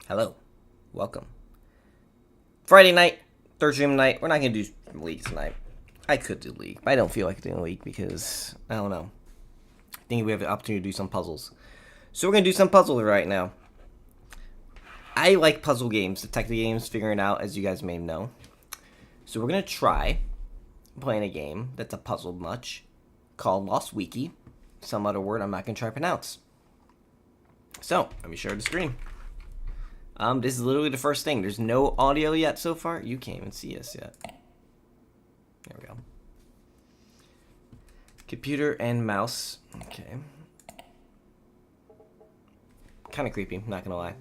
Hello. Welcome. Friday night, third stream night. We're not going to do League tonight. I could do League, but I don't feel like doing League because, I don't know. I think we have the opportunity to do some puzzles. So we're going to do some puzzles right now. I like puzzle games, detective games, figuring it out, as you guys may know. So we're going to try playing a game that's a puzzle much called Lost Wiki. Some other word I'm not going to try to pronounce. So, let me share the screen. This is literally the first thing. There's no audio yet so far. You can't even see us yet. There we go. Computer and mouse. Okay. Kind of creepy, not gonna lie.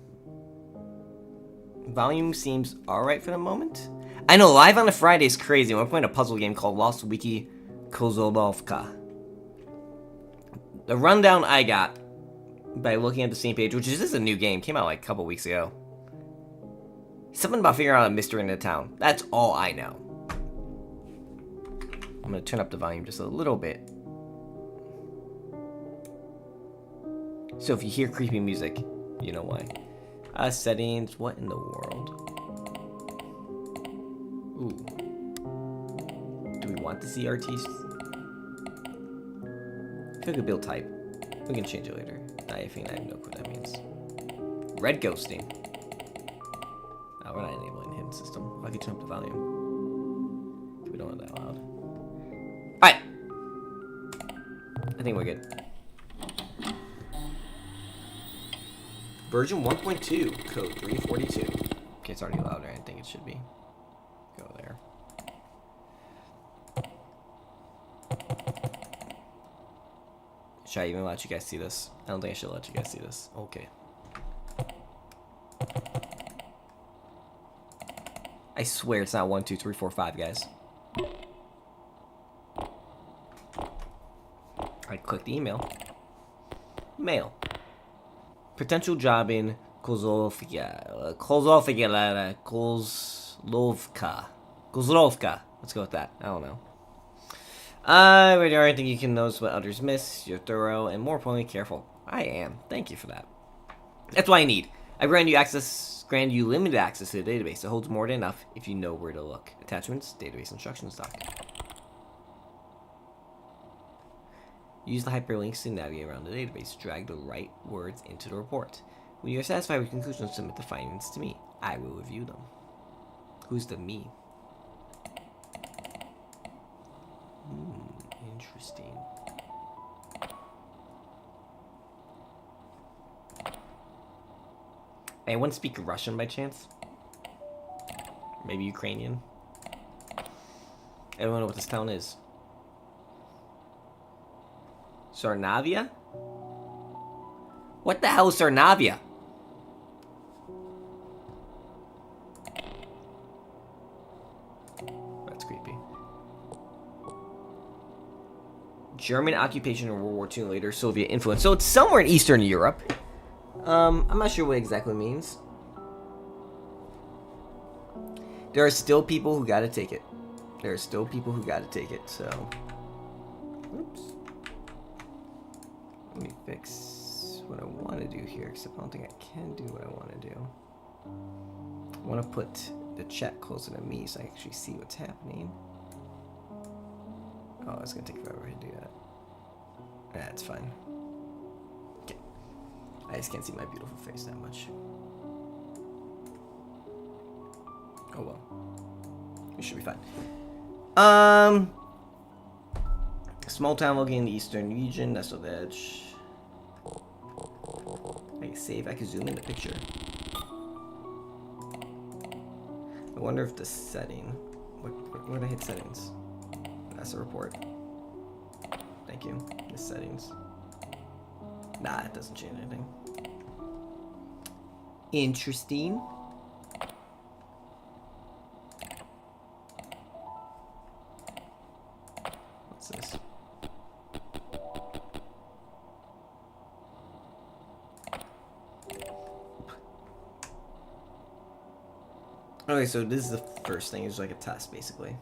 Volume seems alright for the moment. I know, live on a Friday is crazy. We're playing a puzzle game called Lost Wiki Kozolovka. The rundown I got by looking at the Steam page, which is just a new game, came out like a couple weeks ago. Something about figuring out a mystery in the town. That's all I know. I'm going to turn up the volume just a little bit. So if you hear creepy music, you know why. Settings. What in the world? Ooh. Do we want the CRTs? Could build type. We can change it later. I think I have no clue what that means. Red ghosting. Oh, we're not enabling hidden system. I can turn up the volume. We don't want that loud. Alright. I think we're good. Version 1.2, code 342. Okay, it's already louder. I think it should be. Go there. Should I even let you guys see this? I don't think I should let you guys see this. Okay. I swear it's not 1, 2, 3, 4, 5, guys. I click the email. Mail. Potential job in Kozlovka. Kozlovka. Let's go with that. I don't know. Radio, I think you can notice what others miss. You're thorough and more importantly, careful. I am. Thank you for that. That's what I need. I grant you limited access to the database. It holds more than enough if you know where to look. Attachments, database instructions doc. Use the hyperlinks to navigate around the database. Drag the right words into the report. When you are satisfied with conclusions, submit the findings to me. I will review them. Who's the me? Interesting. Anyone speak Russian by chance? Maybe Ukrainian? I don't know what this town is. Sarnavia? What the hell is Sarnavia? That's creepy. German occupation in World War II and later Soviet influence. So it's somewhere in Eastern Europe. I'm not sure what exactly it means. There are still people who gotta take it. There are still people who gotta take it, so... Oops. Let me fix what I want to do here, except I don't think I can do what I want to do. I want to put the chat closer to me so I can actually see what's happening. Oh, it's going to take forever to do that. That's fine. Okay. I just can't see my beautiful face that much. Oh well. We should be fine. Small town located in the eastern region, nestled edge. I can save, I can zoom in the picture. I wonder if the setting, where did I hit settings? That's a report. Thank you. The settings. Nah, it doesn't change anything. Interesting. What's this? Okay, so this is the first thing. It's like a test, basically.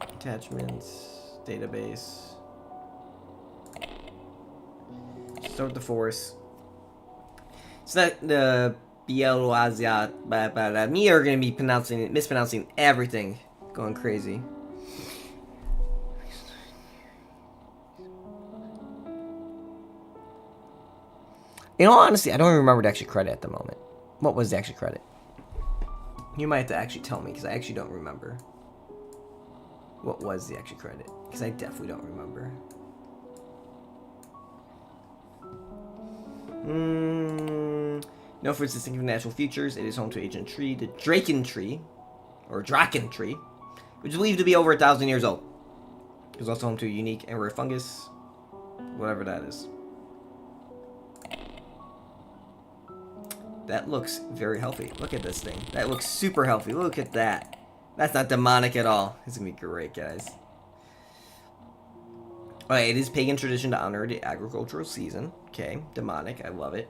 Attachments, database. Start with the force. It's not the Bieloazia, but me are gonna be mispronouncing everything, going crazy. In all honesty, I don't even remember the extra credit at the moment. What was the extra credit? You might have to actually tell me, because I actually don't remember. What was the extra credit? Because I definitely don't remember. Known for its distinctive natural features, it is home to an ancient tree, the Draken tree, or Draken tree, which is believed to be over 1,000 years old. It is also home to a unique and rare fungus, whatever that is. That looks very healthy. Look at this thing. That looks super healthy. Look at that. That's not demonic at all. It's gonna be great, guys. Alright, it is pagan tradition to honor the agricultural season. Okay, demonic. I love it.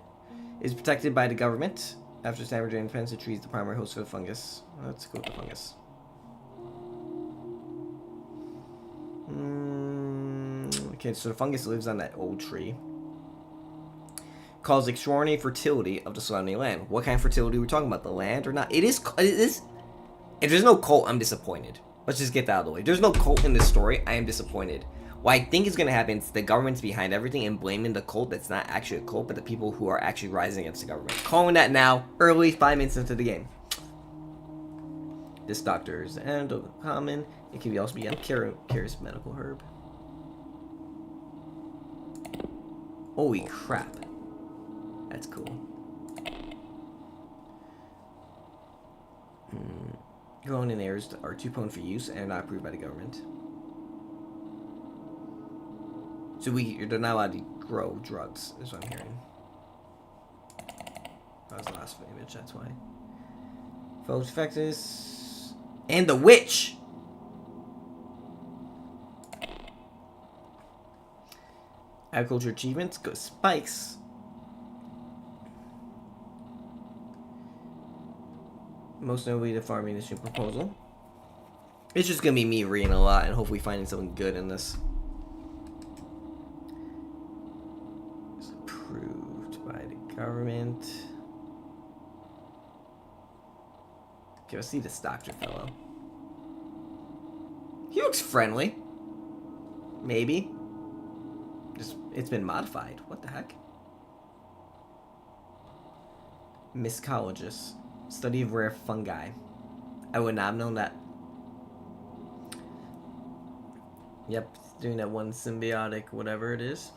It is protected by the government. After standard independence, the tree is the primary host for the fungus. Let's go with the fungus. Okay, so the fungus lives on that old tree. Causes extraordinary fertility of the surrounding land. What kind of fertility are we talking about? The land or not? It is. If there's no cult, I'm disappointed. Let's just get that out of the way. There's no cult in this story. I am disappointed. What I think is going to happen is the government's behind everything and blaming the cult that's not actually a cult, but the people who are actually rising against the government. Calling that now, early, 5 minutes into the game. This doctor is the end of common. It can also be carries medical herb. Holy crap. That's cool. Grown in areas are too prone for use and are not approved by the government. So they're not allowed to grow drugs, is what I'm hearing. That was the last image, that's why. Photofectus. And the witch! Agriculture achievements, go spikes. Most notably, the farm industry proposal. It's just gonna be me reading a lot and hopefully finding something good in this. It's approved by the government. Okay, let's see this doctor fellow. He looks friendly. Maybe. Just, it's been modified. What the heck? Mycologist. Study of rare fungi. I would not have known that. Yep, doing that one symbiotic, whatever it is.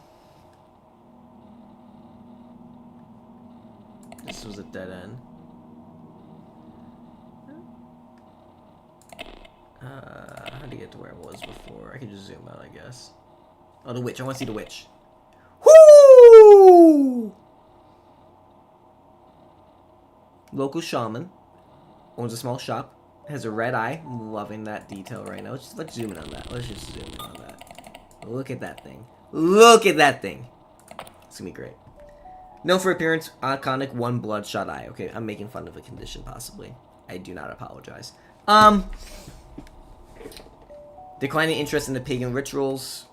This was a dead end. How do you get to where it was before? I can just zoom out, I guess. Oh, the witch. I want to see the witch. Whoo! Local shaman. Owns a small shop. Has a red eye. I'm loving that detail right now. Let's zoom in on that. Let's just zoom in on that. Look at that thing. Look at that thing. It's gonna be great. Known for appearance, iconic one bloodshot eye. Okay, I'm making fun of a condition, possibly. I do not apologize. Declining interest in the pagan rituals.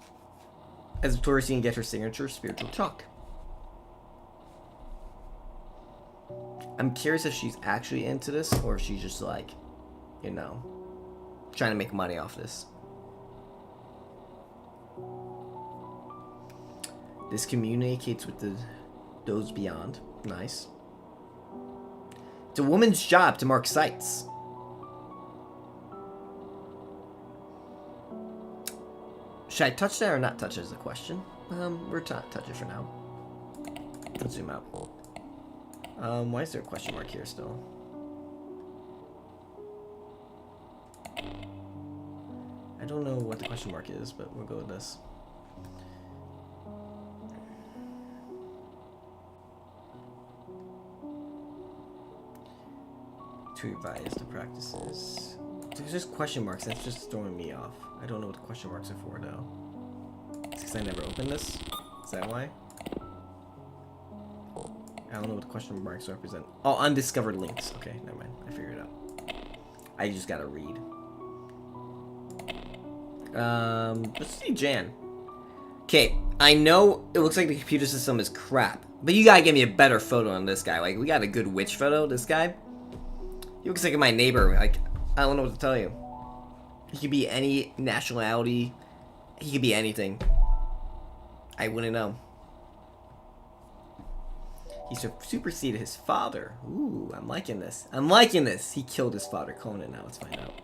As a tourist, you can get her signature spiritual chalk. I'm curious if she's actually into this, or if she's just like, you know, trying to make money off this. This communicates with those beyond. Nice. It's a woman's job to mark sites. Should I touch that or not touch it is the question. We're touch it for now. Let's zoom out. Why is there a question mark here still? I don't know what the question mark is, but we'll go with this. To revise the practices. There's just question marks, that's just throwing me off. I don't know what the question marks are for, though. It's because I never opened this? Is that why? I don't know what the question marks represent. Oh, undiscovered links. Okay, never mind. I figured it out. I just gotta read. Let's see Jan. Okay, I know it looks like the computer system is crap, but you gotta give me a better photo on this guy. Like, we got a good witch photo. This guy, he looks like my neighbor. Like, I don't know what to tell you. He could be any nationality. He could be anything. I wouldn't know. He superseded his father. Ooh, I'm liking this. I'm liking this. He killed his father, Conan. Now let's find out.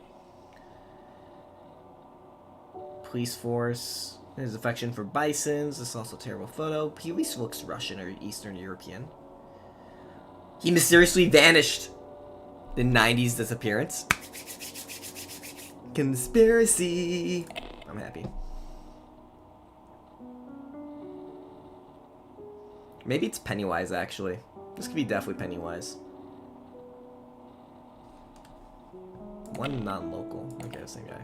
Police force. His affection for bisons. This is also a terrible photo. He at least looks Russian or Eastern European. He mysteriously vanished. The 90s disappearance. Conspiracy. I'm happy. Maybe it's Pennywise, actually. This could be definitely Pennywise. One non-local. Okay, same guy.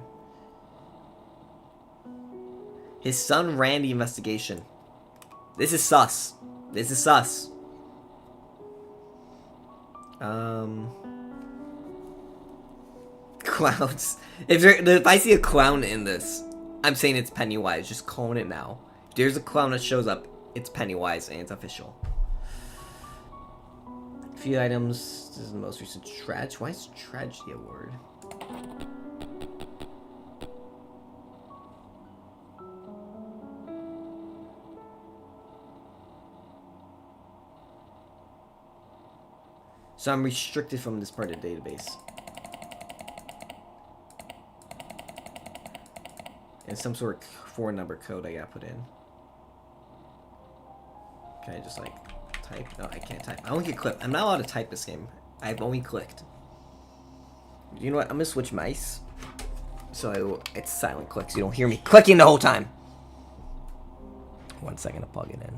His son ran the investigation. This is sus. This is sus. Clowns. If I see a clown in this, I'm saying it's Pennywise. Just calling it now. If there's a clown that shows up, it's Pennywise and it's official. A few items. This is the most recent tragedy. Why is tragedy a word? So I'm restricted from this part of the database. And some sort of 4-number code I gotta put in. Can I just like type? No, I can't type. I only get click. I'm not allowed to type this game. I've only clicked. You know what? I'm gonna switch mice. So it's silent clicks. You don't hear me clicking the whole time. 1 second to plug it in.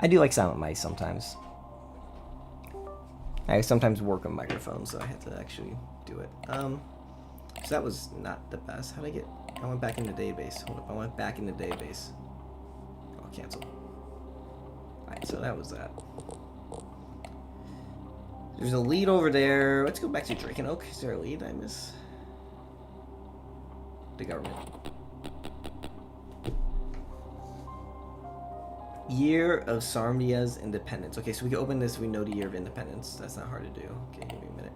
I do like silent mice sometimes. I sometimes work on microphones, so I had to actually do it. So that was not the best. How'd I get... I went back in the database. Hold up, I went back in the database. I'll cancel. Alright, so that was that. There's a lead over there. Let's go back to Drake and Oak. Is there a lead I miss? The government. Year of Sarmia's independence. Okay, so we can open this. We know the year of independence. That's not hard to do. Okay, give me a minute.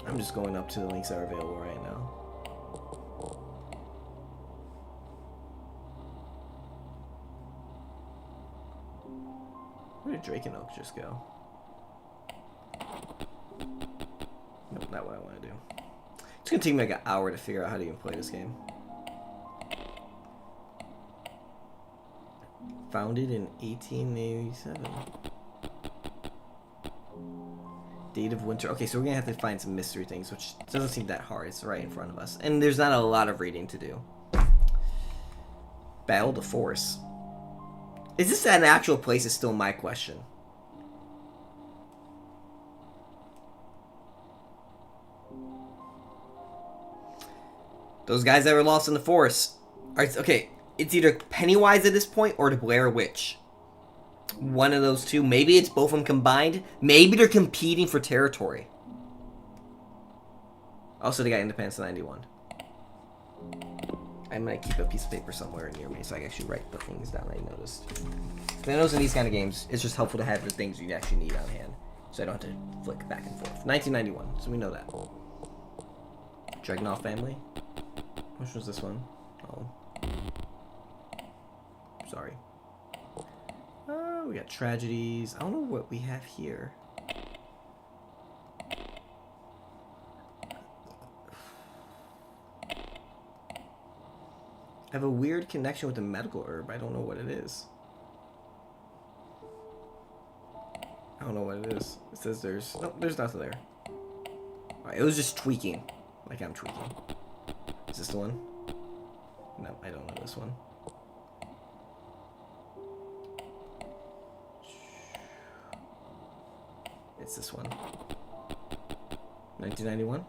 I'm just going up to the links that are available right now. Where did Drake and Oak just go? Nope, not what I want to do. It's gonna take me like an hour to figure out how to even play this game. Founded in 1887. Date of winter. Okay, so we're gonna have to find some mystery things, which doesn't seem that hard. It's right in front of us. And there's not a lot of reading to do. Battle the Force. Is this an actual place is still my question. Those guys that were lost in the forest. Okay, it's either Pennywise at this point or the Blair Witch. One of those two. Maybe it's both of them combined. Maybe they're competing for territory. Also, they got Independence in 91. I'm going to keep a piece of paper somewhere near me so I can actually write the things down I noticed. I notice in these kind of games, it's just helpful to have the things you actually need on hand. So I don't have to flick back and forth. 1991, so we know that. Dragunov family. Which was this one? Oh. Sorry. We got tragedies. I don't know what we have here. I have a weird connection with the medical herb. I don't know what it is. I don't know what it is. It says there's... Nope, there's nothing there. Alright, it was just tweaking. Like I'm tweaking. Is this the one? No, I don't know this one. It's this one. 1991.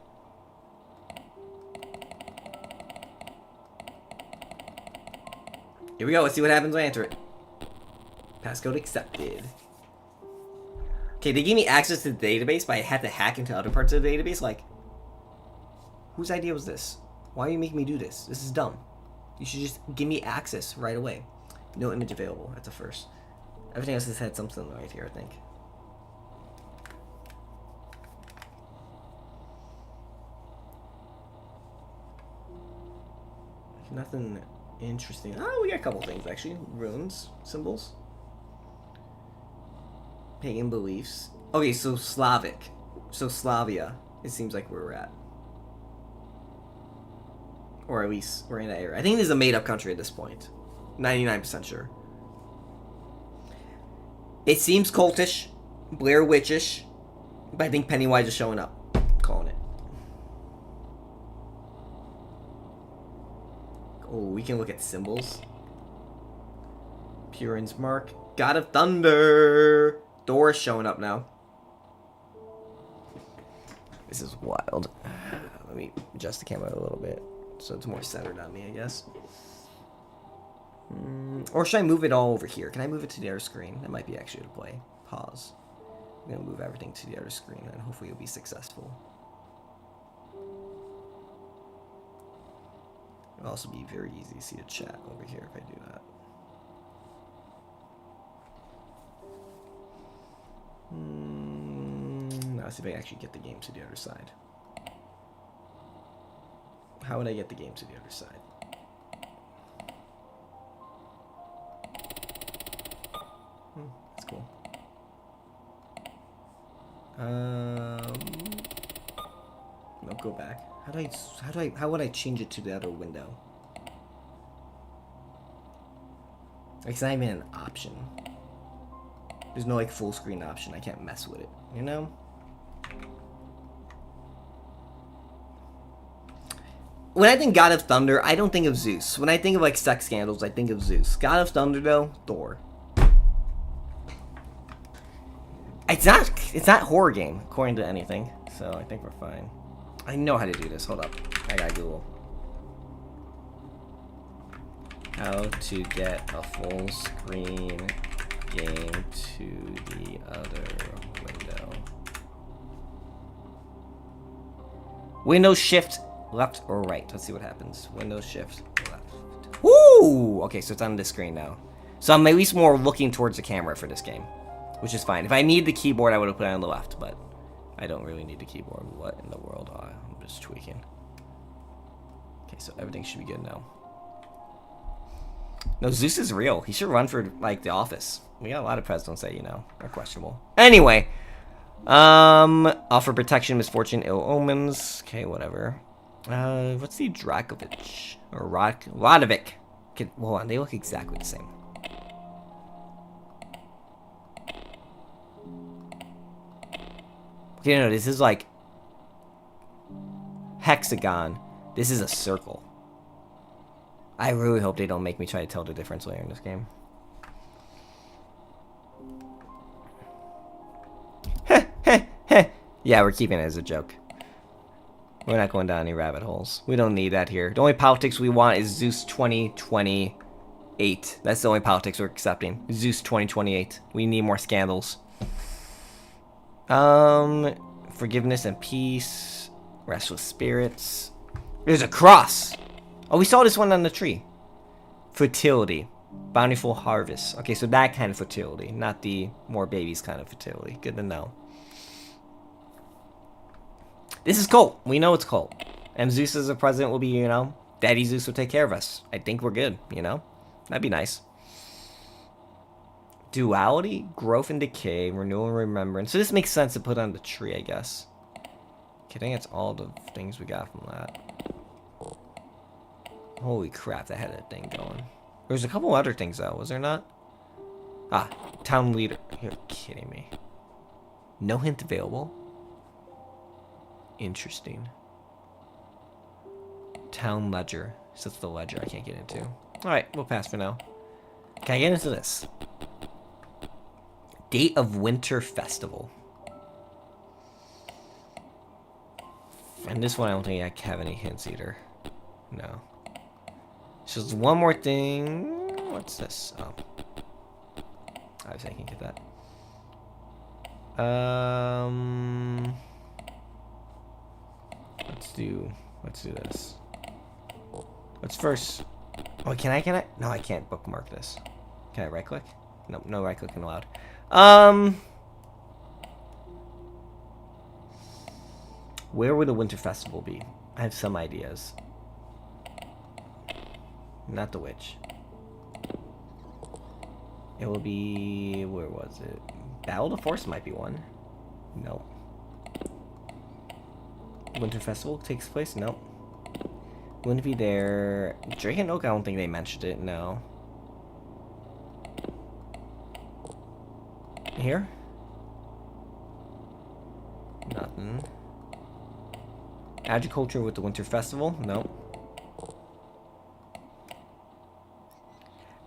Here we go. Let's see what happens when I enter it. Passcode accepted. Okay, they gave me access to the database, but I had to hack into other parts of the database. Like, whose idea was this? Why are you making me do this? This is dumb. You should just give me access right away. No image available. That's a first. Everything else has had something right here, I think. Nothing interesting. Oh, we got a couple things actually. Runes, symbols, pagan beliefs. Okay, so Slavic, so Slavia. It seems like where we're at, or at least we're in that area. I think this is a made-up country at this point. 99% sure. It seems cultish, Blair Witchish, but I think Pennywise is showing up. Calling it. Oh, we can look at symbols. Purin's Mark. God of Thunder. Thor's showing up now. This is wild. Let me adjust the camera a little bit so it's more centered on me, I guess. Or should I move it all over here? Can I move it to the other screen? That might be actually to play. Pause. I'm going to move everything to the other screen and hopefully it'll be successful. It'll also be very easy to see the chat over here if I do that. Now see if I can actually get the game to the other side. How would I get the game to the other side? That's cool. No, go back. How would I change it to the other window? It's not even an option. There's no like full screen option. I can't mess with it, you know? When I think God of Thunder, I don't think of Zeus. When I think of like sex scandals, I think of Zeus. God of Thunder though, Thor. It's not horror game, according to anything. So I think we're fine. I know how to do this. Hold up. I gotta Google. How to get a full screen game to the other window. Windows Shift left or right. Let's see what happens. Windows Shift left. Woo! Okay, so it's on this screen now. So I'm at least more looking towards the camera for this game, which is fine. If I need the keyboard, I would have put it on the left, but I don't really need the keyboard. What in the world? I'm just tweaking. Okay, so everything should be good now. No, Zeus is real. He should run for, like, the office. We got a lot of presidents that, you know, are questionable. Anyway. Offer protection, misfortune, ill omens. Okay, whatever. What's the Drakovich? Or Radovic? Okay, hold on, they look exactly the same. Okay, no, this is like hexagon. This is a circle. I really hope they don't make me try to tell the difference later in this game. Yeah, we're keeping it as a joke. We're not going down any rabbit holes. We don't need that here. The only politics we want is Zeus 2028. That's the only politics we're accepting. Zeus 2028. We need more scandals. Forgiveness and peace. Restless spirits. There's a cross. Oh, we saw this one on the tree. Fertility. Bountiful harvest. Okay, so that kind of fertility. Not the more babies kind of fertility. Good to know. This is cool. We know it's cool. And Zeus as a president will be, you know, Daddy Zeus will take care of us. I think we're good, you know? That'd be nice. Duality, growth and decay, renewal and remembrance. So this makes sense to put on the tree, I guess. Okay, I think that's all the things we got from that. Holy crap, that had a thing going. There's a couple other things, though, was there not? Ah, town leader. You're kidding me. No hint available. Interesting. Town ledger. So it's the ledger I can't get into. Alright, we'll pass for now. Can I get into this? Date of Winter Festival. And this one I don't think I have any hints either. No. So there's one more thing. What's this? Oh. I was thinking get that. Let's do this. Let's first Oh, can I? No, I can't bookmark this. Can I right click? Nope, no right clicking allowed. Where would the Winter Festival be? I have some ideas. Not the witch. It will be... Where was it? Battle of the Force might be one. No. Winter Festival takes place? Nope. Wouldn't be there. Drake and Oak, I don't think they mentioned it, no. Here? Nothing. Agriculture with the Winter Festival? Nope.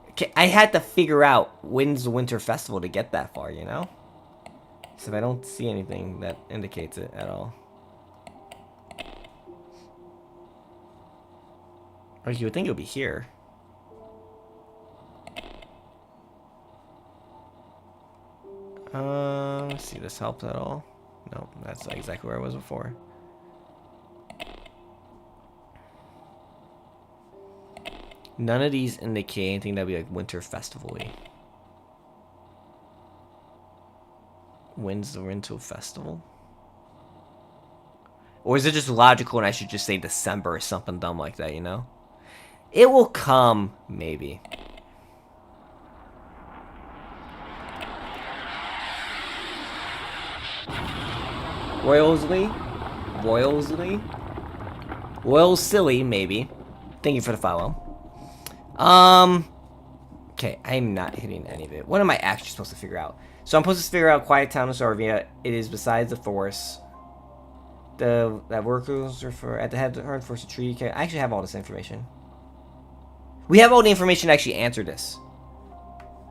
Okay, I had to figure out when's the Winter Festival to get that far, you know? So if I don't see anything that indicates it at all. Or you would think it would be here. Let's see if this helps at all. No, that's exactly where I was before. None of these indicate anything that'd be like Winter Festival-y. When's the Winter Festival? Or is it just logical and I should just say December or something dumb like that, you know? It will come, maybe. Royalsley? Royal Silly, maybe. Thank you for the follow. Okay, I'm not hitting any of it. What am I actually supposed to figure out? So I'm supposed to figure out Quiet Town of Sarvia. It is besides the forest. That workers are for at the head of the force of tree. Okay, I actually have all this information. We have all the information to actually answer this.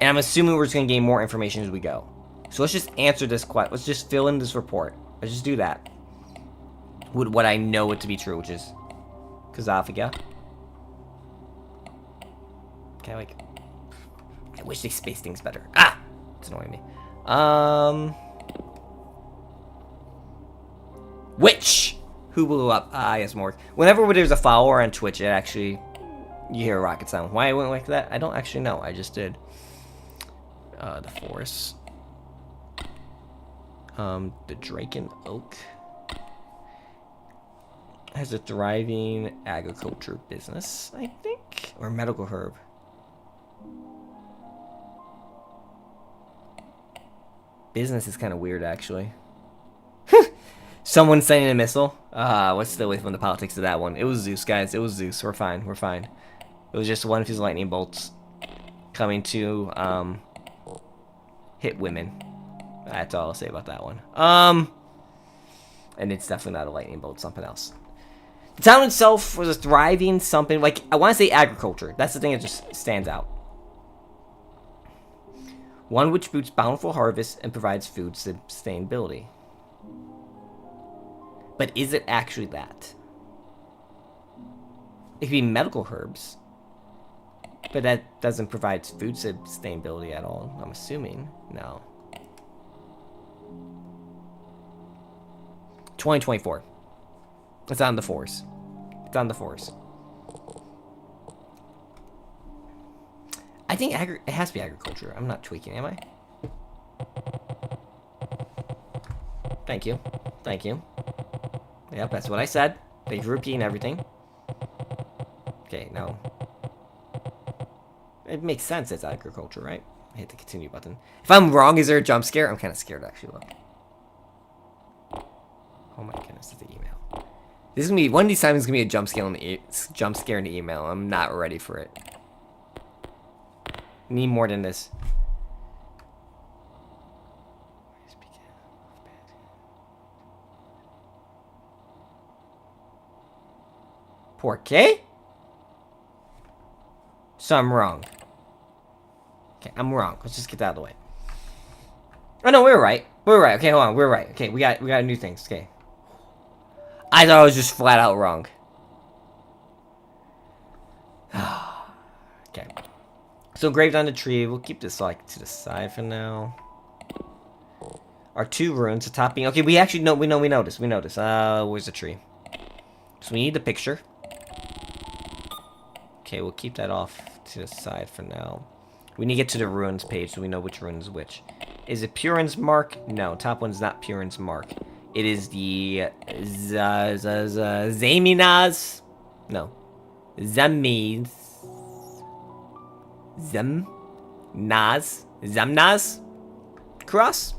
And I'm assuming we're just gonna gain more information as we go. So let's just answer this question. Let's just fill in this report. Let's just do that. With what I know it to be true, which is Kazafia. Okay, like I wish they spaced things better. Ah! It's annoying me. Witch! Who blew up? Ah, yes, more. Whenever there's a follower on Twitch, it actually... You hear a rocket sound. Why it went like that? I don't actually know. I just did. The Force. The Drake and Oak has a thriving agriculture business, I think? Or medical herb. Business is kind of weird, actually. Someone sending a missile. Let's stay away from the politics of that one. It was Zeus, guys. It was Zeus. We're fine. We're fine. It was just one of his lightning bolts coming to hit women. That's all I'll say about that one. And it's definitely not a lightning bolt. Something else. The town itself was a thriving something. Like, I want to say agriculture. That's the thing that just stands out. One which boosts bountiful harvests and provides food sustainability. But is it actually that? It could be medical herbs. But that doesn't provide food sustainability at all, I'm assuming. No. 2024. It's on the Force. It's on the Force. I think it has to be agriculture. I'm not tweaking, am I? Thank you. Thank you. Yep, that's what I said. Thank you for repeating everything. Okay, no. It makes sense it's agriculture, right? I hit the continue button. If I'm wrong, is there a jump scare? I'm kind of scared, actually. Look. Oh my goodness, it's the email. This is gonna be one of these times. It's gonna be a jump scare in the email. I'm not ready for it. Need more than this. Porque? So I'm wrong. Okay, I'm wrong. Let's just get that out of the way. Oh no, we're right. We're right. Okay, hold on. We're right. Okay, we got new things. Okay. I thought I was just flat out wrong. Okay. So engraved on the tree. We'll keep this like to the side for now. Our two runes, the top being okay. We actually know. We know this. Where's the tree? So we need the picture. Okay, we'll keep that off to the side for now. We need to get to the ruins page so we know which rune is which. Is it Purin's Mark? No, top one's not Purin's Mark. It is the Zaminas. No. Zemnaz. Zemnaz? Cross?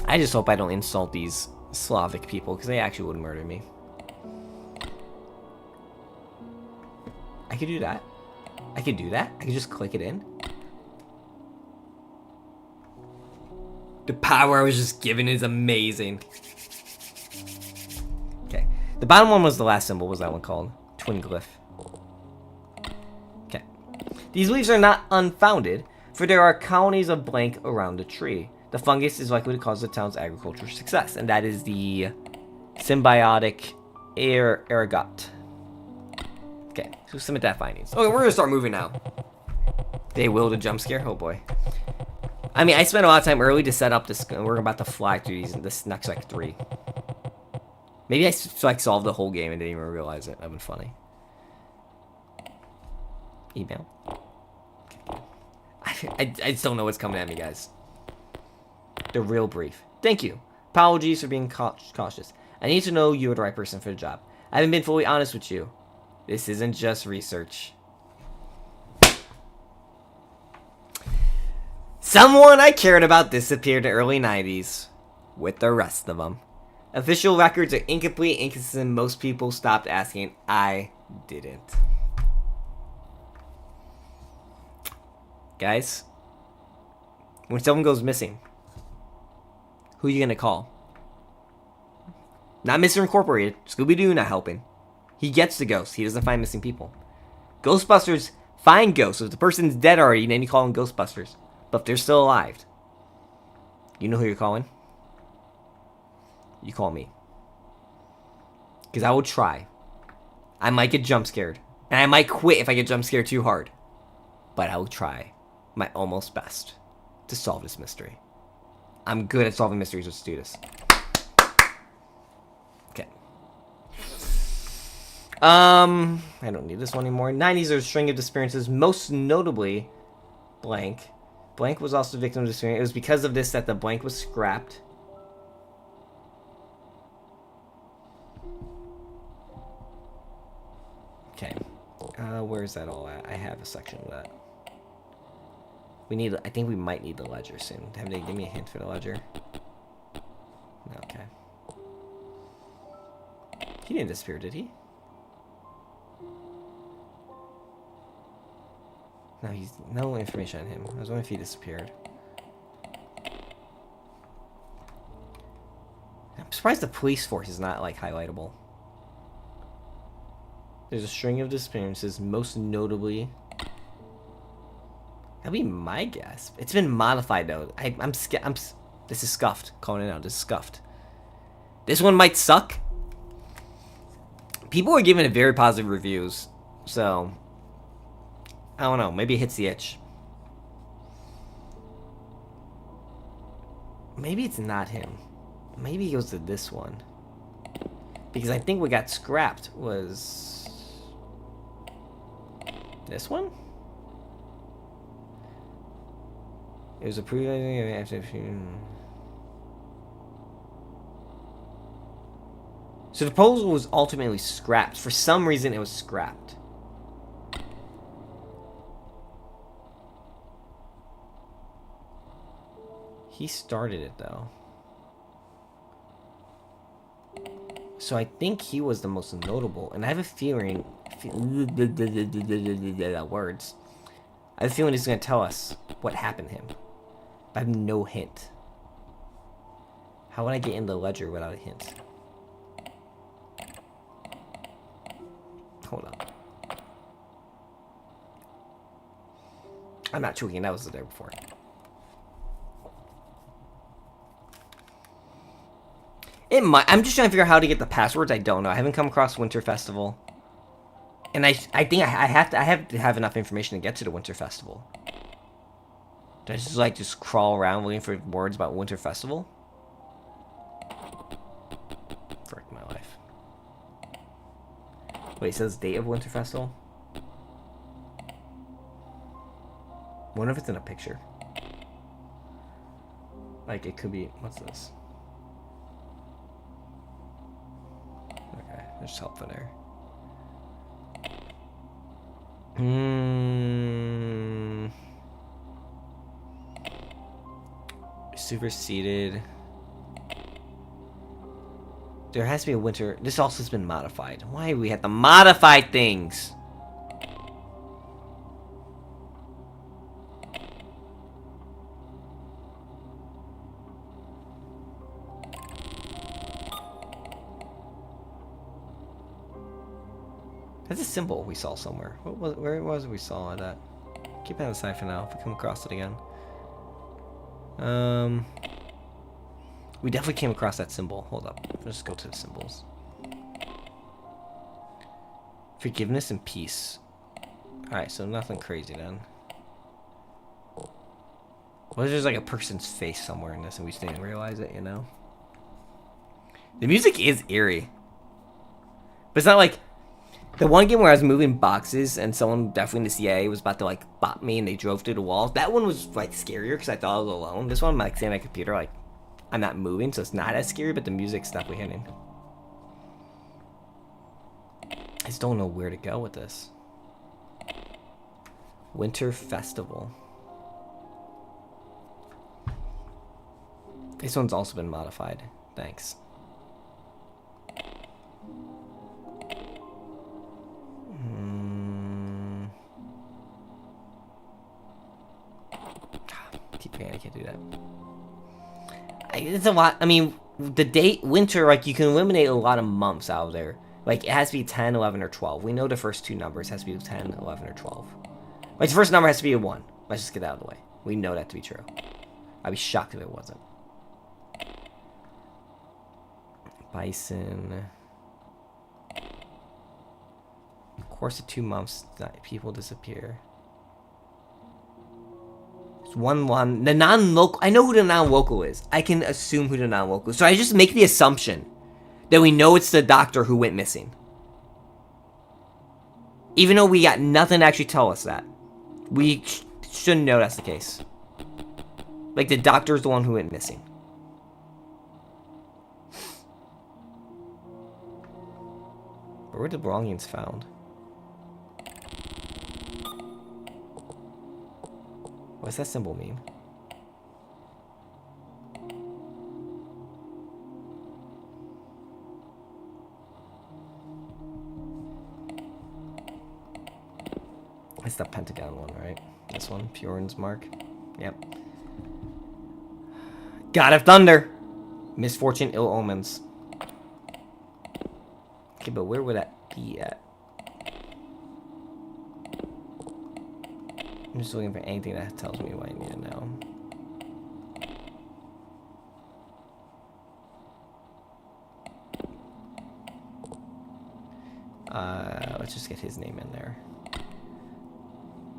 I just hope I don't insult these Slavic people, because they actually would murder me. I could do that. I could do that. I could just click it in. The power I was just given is amazing. Okay. The bottom one was the last symbol. What was that one called? Twin glyph. Okay. These leaves are not unfounded, for there are colonies of blank around the tree. The fungus is likely to cause the town's agricultural success, and that is the symbiotic ergot. Okay, so submit that findings. Okay, we're gonna start moving now. They will the jump scare? Oh boy. I mean, I spent a lot of time early to set up this. We're about to fly through this next like 3. Maybe I like solved the whole game and didn't even realize it. That'd been funny. Email. Okay. I just don't know what's coming at me, guys. The real brief. Thank you. Apologies for being cautious. I need to know you're the right person for the job. I haven't been fully honest with you. This isn't just research. Someone I cared about disappeared in the early 90s. With the rest of them. Official records are incomplete, inconsistent. Most people stopped asking. I didn't. Guys. When someone goes missing. Who are you gonna call? Not Mr. Incorporated. Scooby-Doo not helping. He gets the ghost. He doesn't find missing people. Ghostbusters find ghosts. If the person's dead already, then you call them Ghostbusters. But if they're still alive, you know who you're calling? You call me. Because I will try. I might get jump scared. And I might quit if I get jump scared too hard. But I will try my almost best to solve this mystery. I'm good at solving mysteries. Let's do this. Okay. I don't need this one anymore. 90s are a string of disappearances, most notably blank. Blank was also the victim of disappearance. It was because of this that the blank was scrapped. Okay. Where's that all at? I have a section of that. We need. I think we might need the ledger soon. Have they give me a hint for the ledger? Okay. He didn't disappear, did he? No, he's no information on him. I was wondering if he disappeared. I'm surprised the police force is not like highlightable. There's a string of disappearances, most notably. That'd be my guess. It's been modified though. I'm scared. This is scuffed. Calling it out. This is scuffed. This one might suck. People are giving it very positive reviews, so I don't know. Maybe it hits the itch. Maybe it's not him. Maybe he goes to this one. Because I think what got scrapped was this one? It was approved after a few. So the proposal was ultimately scrapped. For some reason, it was scrapped. He started it, though. So I think he was the most notable. And I have a feeling... words. I have a feeling he's going to tell us what happened to him. But I have no hint. How would I get in the ledger without a hint? Hold on. I'm not joking. That was the day before. It might. I'm just trying to figure out how to get the passwords. I don't know. I haven't come across Winter Festival, and I think I have to have enough information to get to the Winter Festival. Do I just crawl around looking for words about Winter Festival? Frick my life. Wait, it says date of Winter Festival? Wonder if it's in a picture. Like, it could be... What's this? Okay, there's help for there. Superseded. There has to be a winter. This also has been modified. Why do we have to modify things? That's a symbol we saw somewhere. Where was it we saw it at? Keep that aside for now. If we come across it again. We definitely came across that symbol. Hold up. Let's go to the symbols. Forgiveness and peace. Alright, so nothing crazy then. What if there's like a person's face somewhere in this and we just didn't realize it, you know? The music is eerie. But it's not like the one game where I was moving boxes and someone definitely in the CIA was about to like bop me and they drove through the walls. That one was like scarier because I thought I was alone. This one, I'm like sitting at my computer, like I'm not moving, so it's not as scary, but the music's definitely hitting. I just don't know where to go with this. Winter Festival. This one's also been modified. Thanks. I can't do that. It's a lot. I mean, the date winter, like you can eliminate a lot of months out of there. Like it has to be 10, 11, or 12. We know the first two numbers has to be 10, 11, or 12. Like the first number has to be a 1. Let's just get that out of the way. We know that to be true. I'd be shocked if it wasn't. Bison. Of course, of 2 months, people disappear. It's 1-1. The non-local. I know who the non-local is. I can assume who the non-local is. So I just make the assumption that we know it's the doctor who went missing. Even though we got nothing to actually tell us that. We shouldn't know that's the case. Like the doctor's the one who went missing. Where were the belongings found? What's that symbol mean? It's the Pentagon one, right? This one, Purin's mark. Yep. God of Thunder! Misfortune, ill omens. Okay, but where would that be at? I'm just looking for anything that tells me what I need to know. Let's just get his name in there.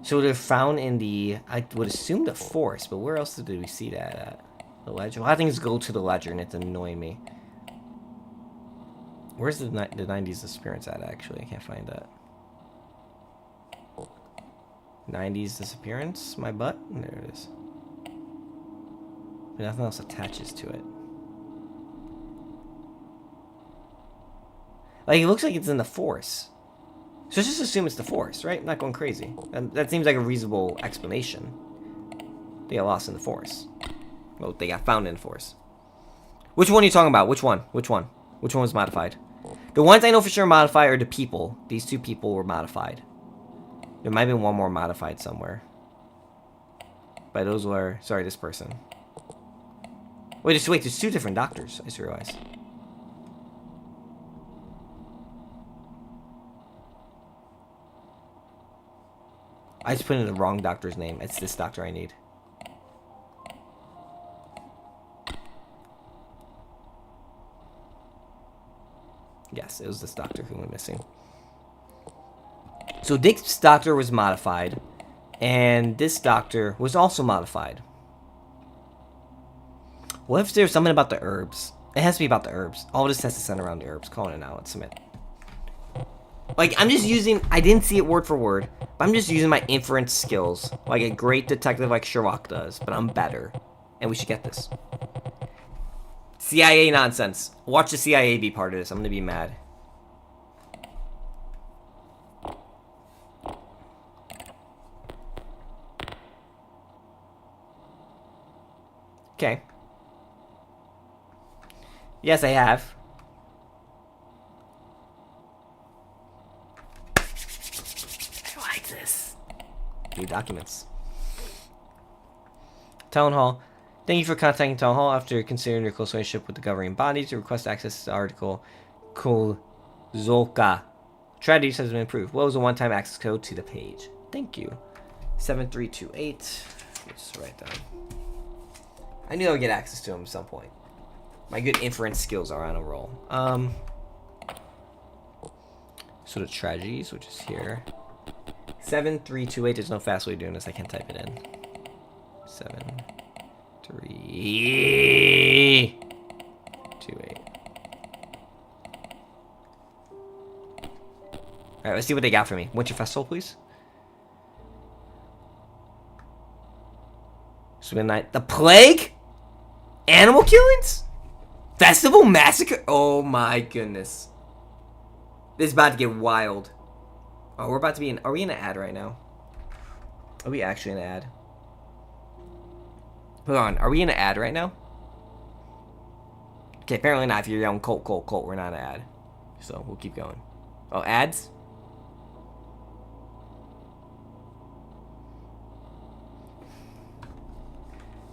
So they're found in the, I would assume the forest, but where else did we see that at? The ledger? A lot of things go to the ledger and it's annoying me. Where's the 90s disappearance at, actually? I can't find that. 90s disappearance? My butt? There it is. But nothing else attaches to it. Like, it looks like it's in the forest. So just assume it's the forest, right? I'm not going crazy. That seems like a reasonable explanation. They got lost in the forest. Well, they got found in the forest. Which one are you talking about? Which one? Which one? Which one was modified? The ones I know for sure modified are the people. These 2 people were modified. There might have been one more modified somewhere. But those were... Sorry, this person. Wait, there's 2 different doctors, I just realized. I just put in the wrong doctor's name. It's this doctor I need. Yes, it was this doctor who went missing. So Dick's doctor was modified, and this doctor was also modified. What if there's something about the herbs? It has to be about the herbs. All this has to center around the herbs. Calling it now. Let's submit. Like, I'm just using... I didn't see it word for word, but I'm just using my inference skills. Like a great detective like Sherlock does, but I'm better. And we should get this. CIA nonsense. Watch the CIA be part of this. I'm gonna be mad. Okay. Yes, I have. I like this. New documents. Town Hall. Thank you for contacting Town Hall after considering your close relationship with the governing bodies. To request access to the article Kulzolka. Tragedies has been approved. What was the one-time access code to the page? Thank you. 7328. Just write down. I knew I would get access to him at some point. My good inference skills are on a roll. So the tragedies, which is here. 7328. There's no fast way of doing this. I can't type it in. 7328. Alright, let's see what they got for me. Winter Festival, please. Swim Night. The Plague? Animal killings? Festival Massacre? Oh my goodness. This is about to get wild. Oh, we're about to be in... Are we in an ad right now? Are we actually in an ad? Hold on. Are we in an ad right now? Okay, apparently not. If you're yelling Colt, we're not in an ad. So, we'll keep going. Oh, ads?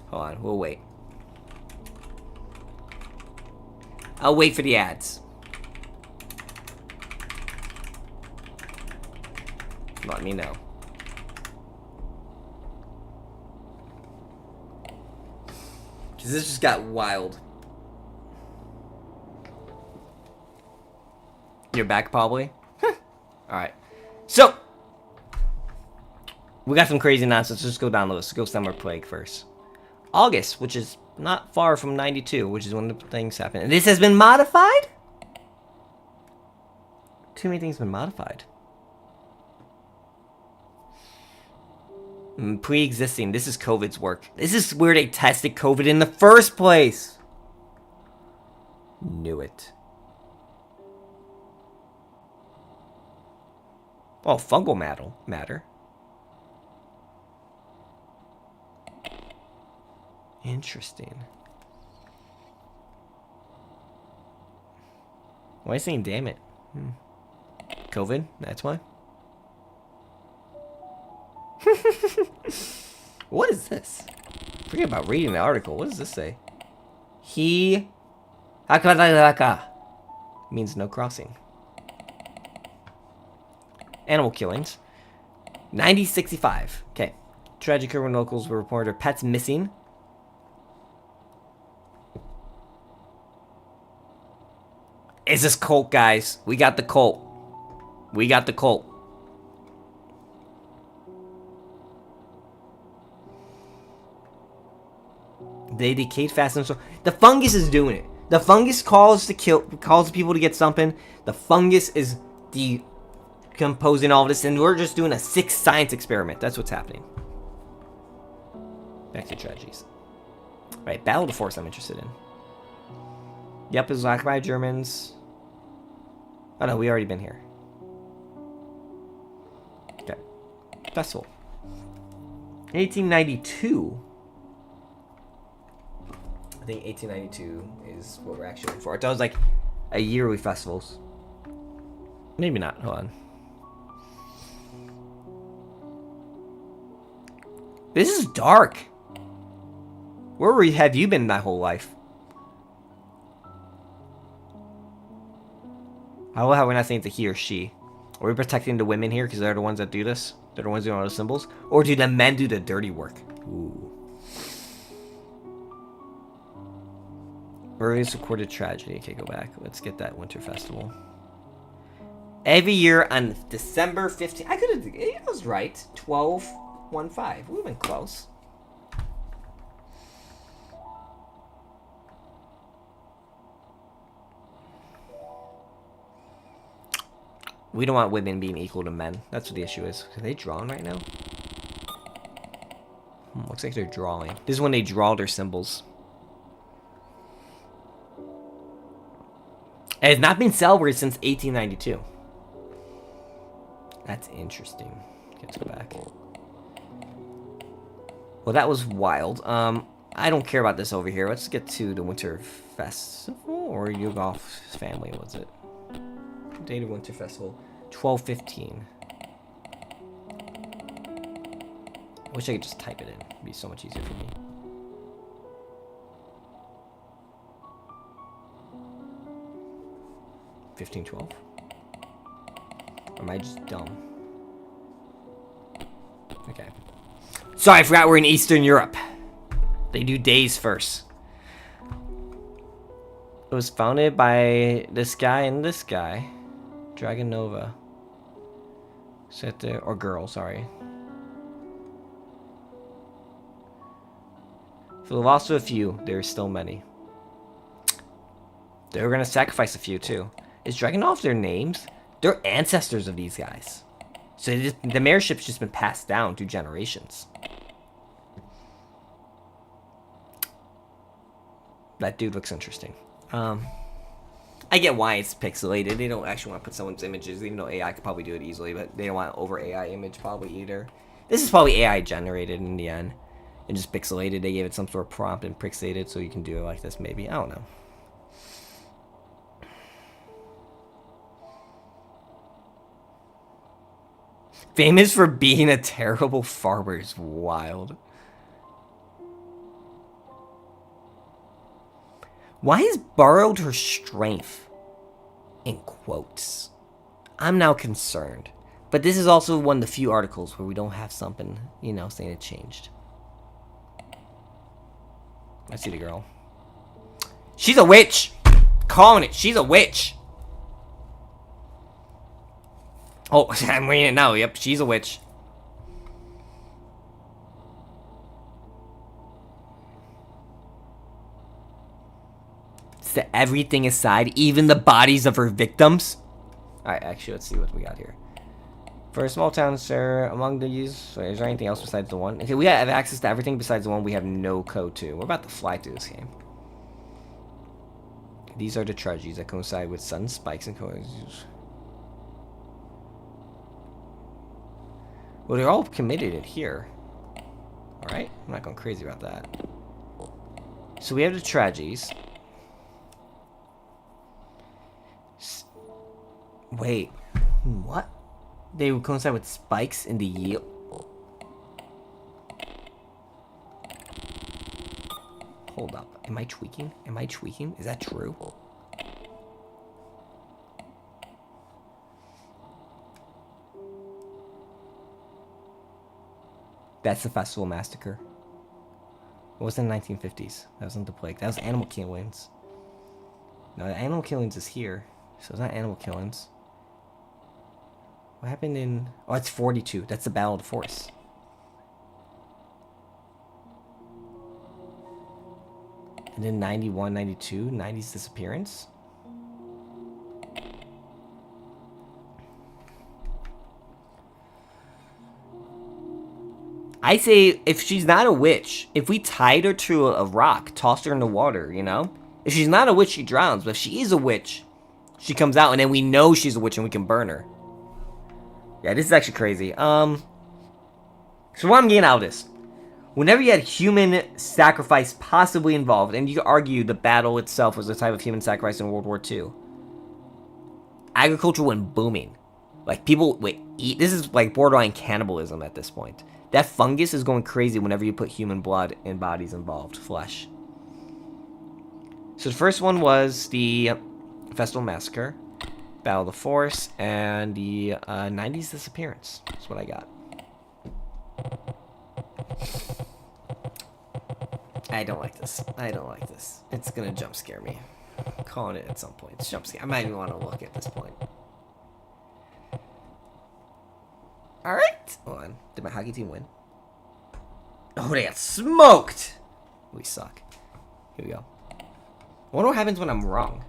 Hold on. We'll wait. I'll wait for the ads. Let me know. Because this just got wild. You're back, probably? Alright. So, we got some crazy nonsense. Let's just go down the list. Let's go Summer Plague first. August, which is not far from 92, which is when the things happen. And this has been modified? Too many things have been modified. Pre-existing. This is COVID's work. This is where they tested COVID in the first place. Knew it. Oh, fungal matter. Interesting. Why are you saying damn it? COVID? That's why? What is this? Forget about reading the article. What does this say? He Hakaraka means no crossing. Animal killings. 9065. Okay. Tragic urban locals were reported pets missing. Is this cult, guys? We got the cult. We got the cult. They decayed fast and so the fungus is doing it. The fungus calls people to get something. The fungus is decomposing all of this, and we're just doing a sick science experiment. That's what's happening. Back to tragedies. Right, Battle of the Force I'm interested in. Yep, it was occupied by Germans. Oh no, we already been here. Okay. Festival. 1892. I think 1892 is what we're actually looking for. That was like a yearly festivals. Maybe not. Hold on. This is dark. Where have you been my whole life? I love how we're not saying it's a he or she. Are we protecting the women here because they're the ones that do this? They're the ones doing all the symbols? Or do the men do the dirty work? Ooh. Earliest recorded tragedy. Okay, go back. Let's get that winter festival. Every year on December 15th. I could have... I was right. 12-1-5. We've been close. We don't want women being equal to men. That's what the issue is. Are they drawing right now? Looks like they're drawing. This is when they draw their symbols. It has not been celebrated since 1892. That's interesting. Let's go back. Well, that was wild. I don't care about this over here. Let's get to the Winter Festival or Yugolf's family. Was it? Date of Winter Festival, 12/15. I wish I could just type it in. It'd be so much easier for me. (1512). Or am I just dumb? Okay. Sorry, I forgot we're in Eastern Europe. They do days first. It was founded by this guy and this guy. Dragon Nova. Set there, or girl, sorry. For the loss of a few, there are still many. They were gonna sacrifice a few too. Is Dragunov their names? They're ancestors of these guys. So the mayorship's just been passed down through generations. That dude looks interesting. I get why it's pixelated. They don't actually want to put someone's images, even though AI could probably do it easily, but they don't want over AI image probably either. This is probably AI generated in the end. And just pixelated. They gave it some sort of prompt and pixelated so you can do it like this maybe. I don't know. Famous for being a terrible farmer is wild. Why has borrowed her strength? In quotes. I'm now concerned. But this is also one of the few articles where we don't have something, you know, saying it changed. I see the girl. She's a witch! Calling it. She's a witch! Oh, I'm reading it now. Yep, she's a witch. Set everything aside, even the bodies of her victims. Alright, actually, let's see what we got here. For a small town, sir, among these, is there anything else besides the one? Okay, we have access to everything besides the one we have no code to. We're about to fly through this game. These are the tragedies that coincide with sudden spikes and coincidences. Well, they're all committed in here. Alright, I'm not going crazy about that. So we have the tragedies. Wait, what? They would coincide with spikes in the yield. Hold up. Am I tweaking? Am I tweaking? Is that true? That's the Festival Massacre. What was in the 1950s? That wasn't the plague. That was animal killings. No, the animal killings is here. So it's not animal killings. What happened in... Oh, it's 42. That's the Battle of the Forest. And then 91, 92, 90's disappearance. I say, if she's not a witch, if we tied her to a rock, tossed her in the water, you know? If she's not a witch, she drowns. But if she is a witch, she comes out, and then we know she's a witch, and we can burn her. Yeah, this is actually crazy. So what I'm getting out of this, whenever you had human sacrifice possibly involved, and you could argue the battle itself was a type of human sacrifice in World War II, agriculture went booming. Like, people would eat. This is like borderline cannibalism at this point. That fungus is going crazy whenever you put human blood and bodies involved, flesh. So the first one was the Festival Massacre, Battle of the Forest, and the 90's disappearance. That's what I got. I don't like this. I don't like this. It's gonna jump scare me. I'm calling it at some point. It's jump scare. I might even want to look at this point. Alright. Hold on. Did my hockey team win? Oh, they got smoked! We suck. Here we go. I wonder what happens when I'm wrong.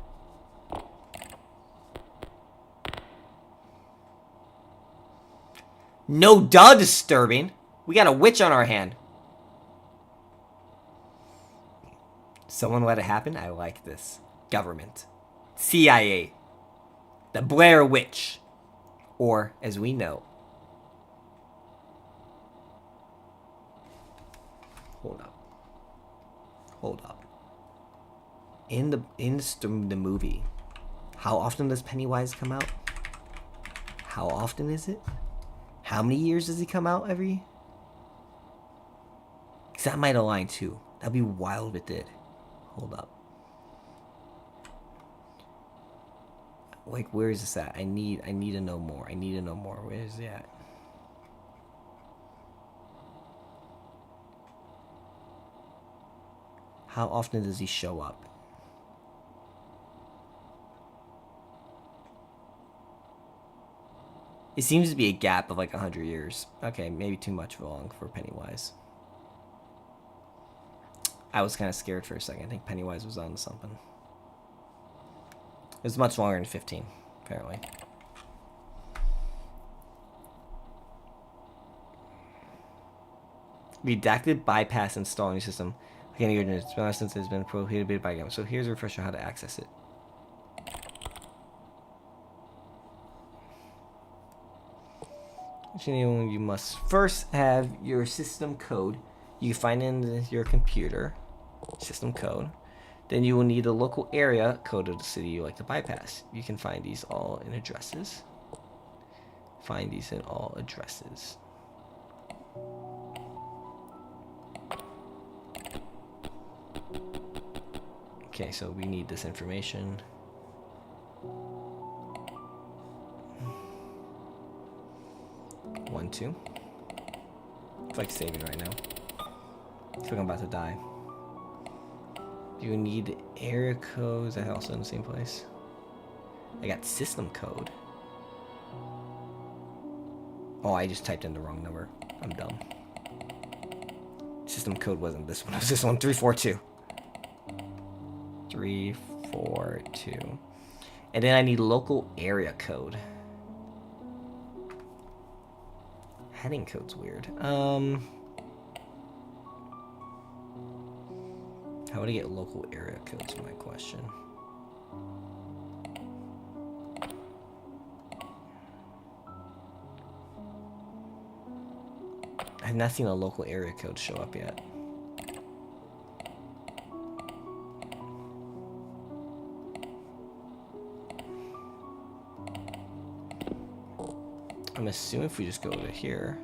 No duh disturbing. We got a witch on our hand. Someone let it happen? I like this. Government. CIA. The Blair Witch. Or, as we know. Hold up. Hold up. In the movie, how often does Pennywise come out? How often is it? How many years does he come out every? Because that might align too. That'd be wild if it did. Hold up. Like, where is this at? I need to know more. I need to know more. Where is it at? How often does he show up? It seems to be a gap of like 100 years. Okay, maybe too much long for Pennywise. I was kind of scared for a second. I think Pennywise was on something. It was much longer than 15, apparently. Redacted bypass installing system. Again, it's been since it's been prohibited by government. So here's a refresher on how to access it. You must first have your system code. You find in your computer system code. Then you will need the local area code of the city you like to bypass. You can find these all in addresses. Find these in all addresses. Okay, so we need this information. One, two. It's like saving right now. I feel like I'm about to die. You need area codes. Is that also in the same place? I got system code. Oh, I just typed in the wrong number. I'm dumb. System code wasn't this one. It was this one. 342. 342. And then I need local area code. Heading code's weird. How would I get local area codes is my question. I have not seen a local area code show up yet. I'm assuming if we just go to here.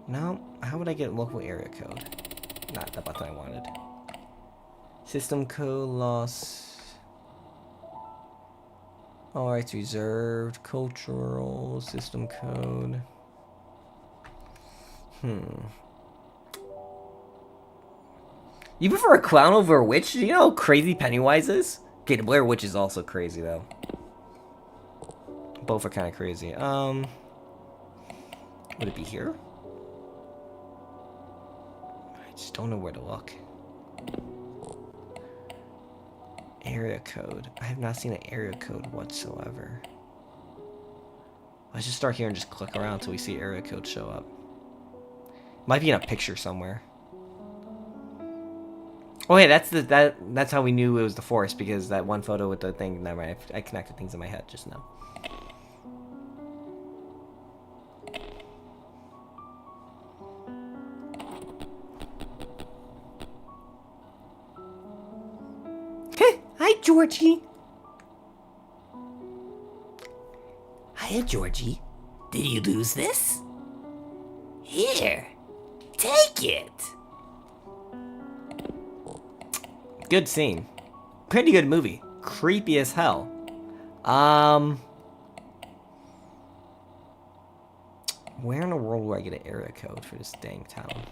No, how would I get local area code? Not the button I wanted. System code lost. All rights reserved. Cultural system code. You prefer a clown over a witch? You know how crazy Pennywise is? Okay, the Blair Witch is also crazy though. Both are kind of crazy. Would it be here? I just don't know where to look. Area code. I have not seen an area code whatsoever. Let's just start here and just click around until we see area code show up. Might be in a picture somewhere. Oh yeah, that's how we knew it was the forest, because that one photo with the thing. Never mind, I connected things in my head just now. Hi, Georgie. Hiya, Georgie. Did you lose this? Here, take it. Good scene. Pretty good movie. Creepy as hell. Where in the world will I get an area code for this dang town?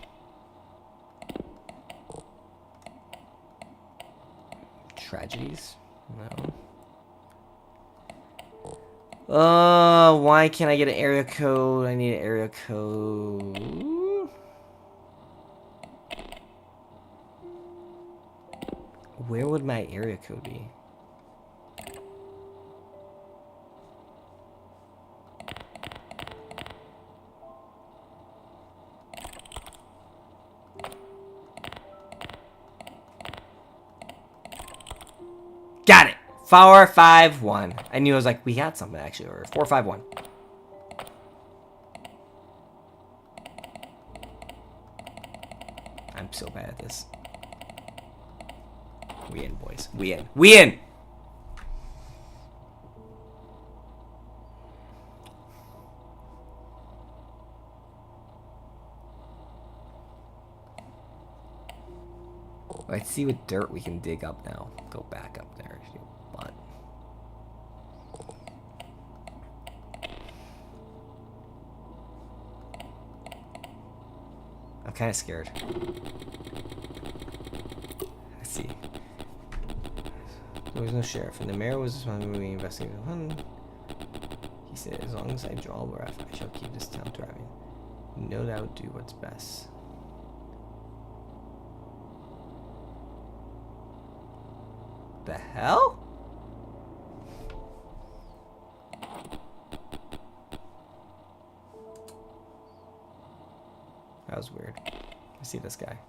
Tragedies? No. Why can't I get an area code? I need an area code. Where would my area code be? 451. I knew I was like, we had something actually. Or 451. I'm so bad at this. We in, boys. We in. We in! Let's see what dirt we can dig up now. Go back up there, you butt. I'm kind of scared. Let's see. There was no sheriff, and the mayor was responsible investigating. He said, as long as I draw a breath, I shall keep this town thriving. No doubt do what's best. The hell? That was weird. I see this guy.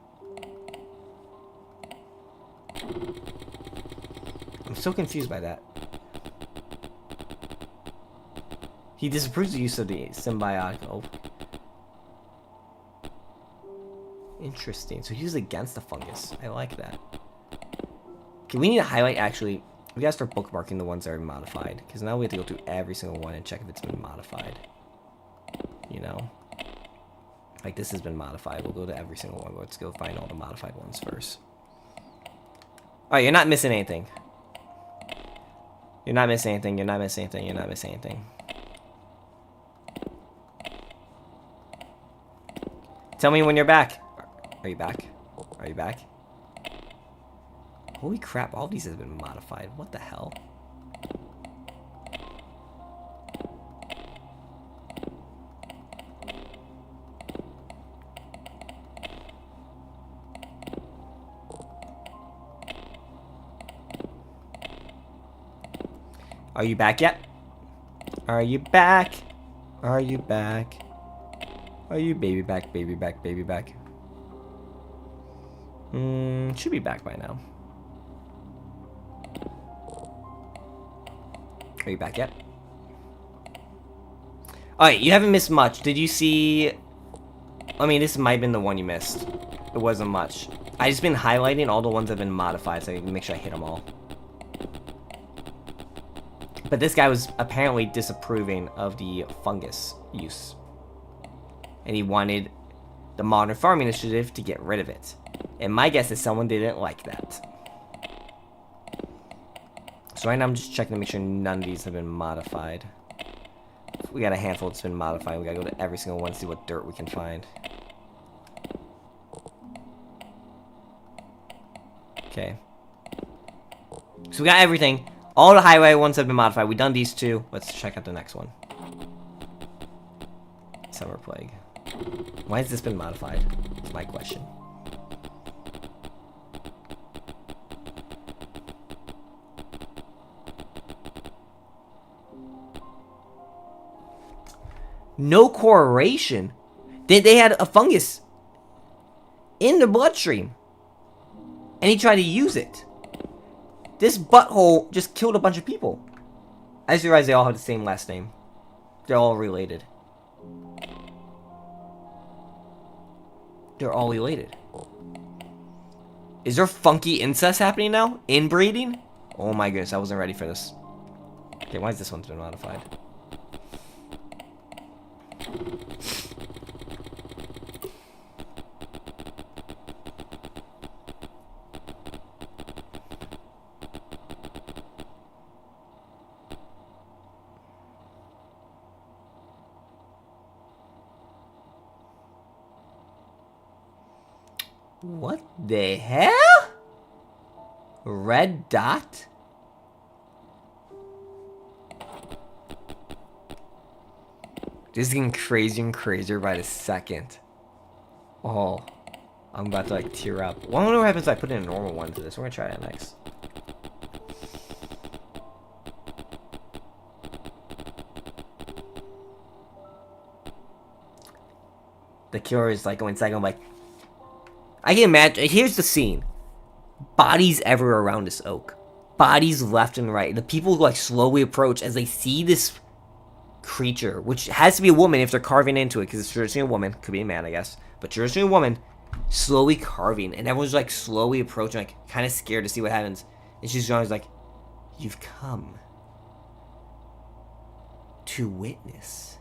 I'm so confused by that. He disapproves the use of the symbiotic. Oh. Interesting. So he was against the fungus. I like that. Okay, we need to highlight, actually, we gotta start bookmarking the ones that are modified, because now we have to go through every single one and check if it's been modified. You know? Like, this has been modified. We'll go to every single one. Let's go find all the modified ones first. Alright, you're not missing anything. You're not missing anything. You're not missing anything. You're not missing anything. Tell me when you're back. Are you back? Are you back? Holy crap, all these have been modified. What the hell? Are you back yet? Are you back? Are you back? Are you baby back, baby back, baby back? Should be back by now. Are you back yet? Alright, you haven't missed much. Did you see... I mean, this might have been the one you missed. It wasn't much. I just been highlighting all the ones that have been modified so I can make sure I hit them all. But this guy was apparently disapproving of the fungus use. And he wanted the Modern Farming Initiative to get rid of it. And my guess is someone didn't like that. So right now I'm just checking to make sure none of these have been modified. We got a handful that's been modified. We gotta go to every single one to see what dirt we can find. Okay. So we got everything. All the highway ones have been modified. We've done these two. Let's check out the next one. Summer Plague. Why has this been modified? That's my question. No correlation. They had a fungus in the bloodstream. And he tried to use it. This butthole just killed a bunch of people. I just realized they all have the same last name. They're all related. They're all related. Is there funky incest happening now? Inbreeding? Oh my goodness, I wasn't ready for this. Okay, why is this one's been modified? What the hell? Red dot? This is getting crazier and crazier by the second. Oh, I'm about to like tear up. Well, I wonder what happens if I put in a normal one to this. We're gonna try that next. The cure is like going second, like I can imagine. Here's the scene: bodies everywhere around this oak. bodies left and right. The people like slowly approach as they see this creature, which has to be a woman if they're carving into it, because it's traditionally a woman. Could be a man, I guess, but traditionally a woman, slowly carving, and everyone's like slowly approaching, like kind of scared to see what happens. And she's always like, "You've come to witness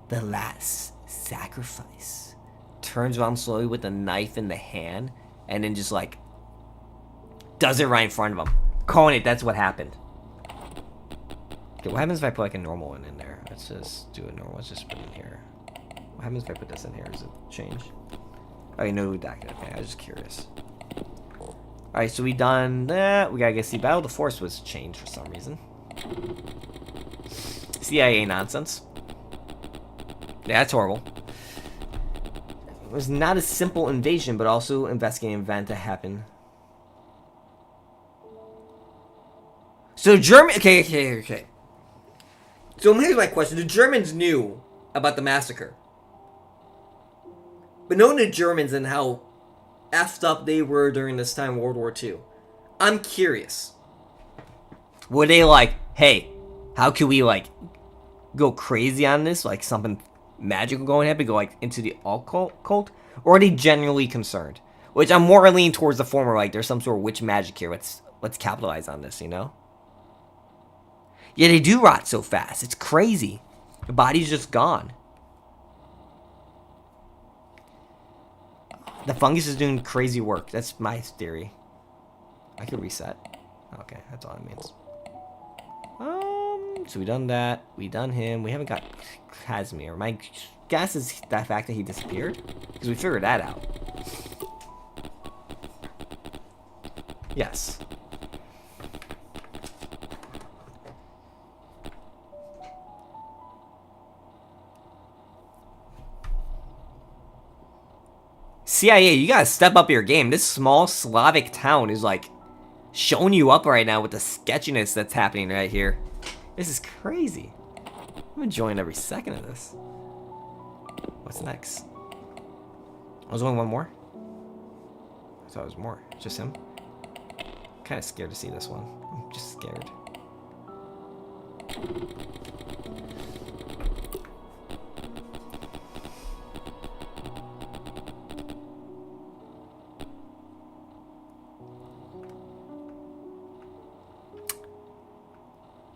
the last sacrifice." Turns around slowly with the knife in the hand, and then just like does it right in front of him. Calling it, that's what happened. Okay, what happens if I put like a normal one in there? Let's just do a normal. Let's just put it in here. What happens if I put this in here? Does it change? Oh, you know, redacted. Okay, I was just curious. Alright, so we done that. We gotta get see Battle of the Force was changed for some reason. CIA nonsense. Yeah, that's horrible. It was not a simple invasion, but also investigating an event that happened. So German, okay. So here's my question: the Germans knew about the massacre, but knowing the Germans and how effed up they were during this time, World War II, I'm curious. Were they like, hey, how can we like go crazy on this, like something magical going to happen, go like into the occult, or are they genuinely concerned? Which I'm more leaning towards the former, like there's some sort of witch magic here. Let's capitalize on this, you know? Yeah, they do rot so fast. It's crazy. The body's just gone. The fungus is doing crazy work. That's my theory. I could reset. Okay, that's all it means. So we done that. We done him. We haven't got Casimir. My guess is the fact that he disappeared, because we figured that out. Yes. CIA, you gotta step up your game. This small Slavic town is like showing you up right now with the sketchiness that's happening right here. This is crazy. I'm enjoying every second of this. What's next? I was only one more? I thought it was more. Just him? I'm kind of scared to see this one. I'm just scared.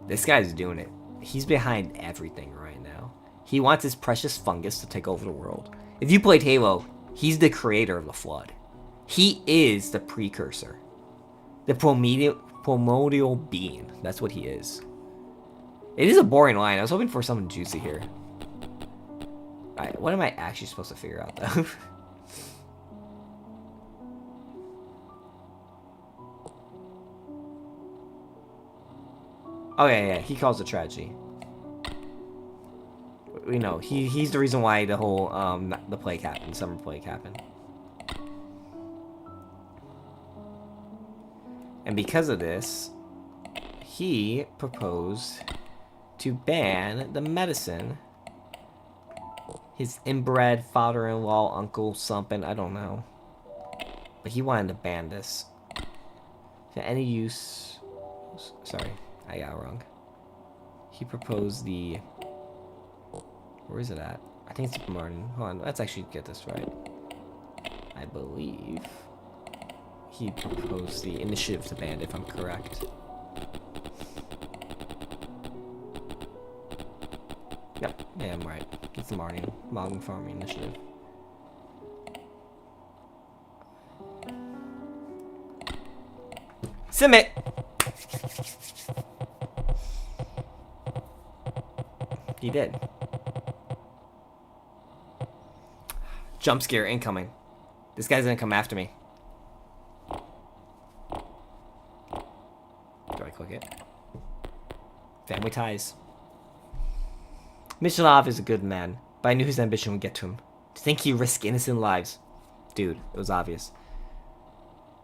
This guy's doing it. He's behind everything right now. He wants his precious fungus to take over the world. If you played Halo, he's the creator of the Flood. He is the precursor. The primordial being. That's what he is. It is a boring line. I was hoping for something juicy here. Alright, what am I actually supposed to figure out, though? Oh, yeah, he calls it tragedy. We know. He's the reason why the whole, the plague happened. Summer plague happened. And because of this, he proposed to ban the medicine. His inbred father-in-law, uncle, something, I don't know. But he wanted to ban this. To any use... Sorry, I got it wrong. He proposed the... Where is it at? I think it's Martin. Hold on, let's actually get this right. I believe he proposed the initiative to ban it, if I'm correct. Yep, yeah, I'm right. It's the Modern Farming Initiative. Submit! He did. Jump scare incoming. This guy's gonna come after me. Do I click it? Family ties. Mishalov is a good man, but I knew his ambition would get to him. To think he'd risk innocent lives. Dude, it was obvious.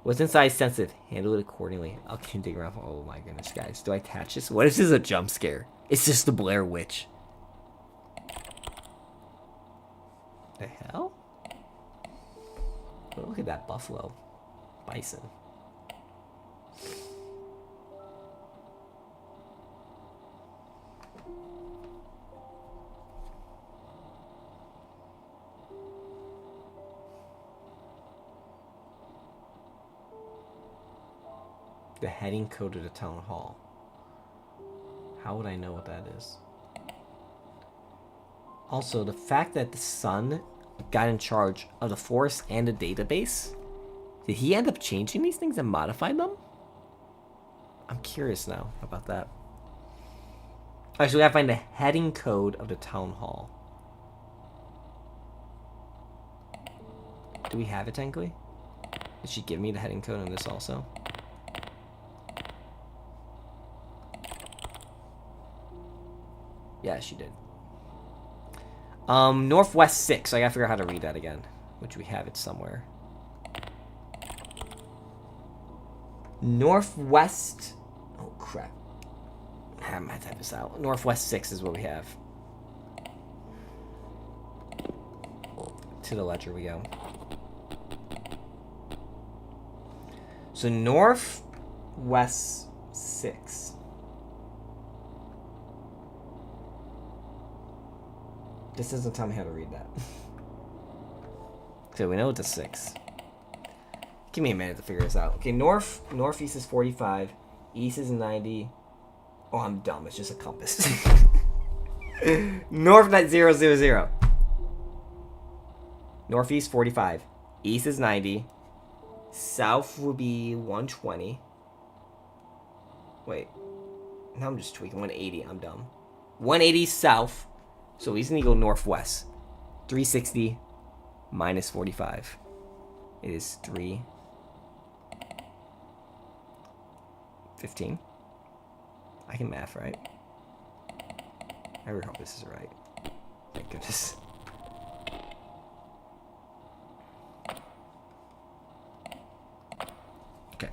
What's inside is sensitive. Handle it accordingly. I'll continue digging around. Oh my goodness, guys. Do I attach this? What if this is a jump scare? It's just the Blair Witch. The hell? Oh, look at that buffalo. Bison. The heading code of the town hall. How would I know what that is? Also, the fact that the son got in charge of the forest and the database, did he end up changing these things and modify them? I'm curious now about that. Alright, so we gotta find the heading code of the town hall. Do we have it technically? Did she give me the heading code on this also? Yeah, she did. Northwest 6. I gotta figure out how to read that again. Which we have it somewhere. Northwest... Oh, crap. I might type this out. Northwest 6 is what we have. To the ledger we go. So, Northwest 6. This doesn't tell me how to read that. So we know it's a 6. Give me a minute to figure this out. Okay, northeast is 45. East is 90. Oh, I'm dumb. It's just a compass. North net 000. Northeast 45. East is 90. South would be 120. Wait. Now I'm just tweaking. 180. I'm dumb. 180 south. So he's going to go northwest. 360 minus 45. It is 315. I can math, right? I really hope this is right. Thank goodness. Okay.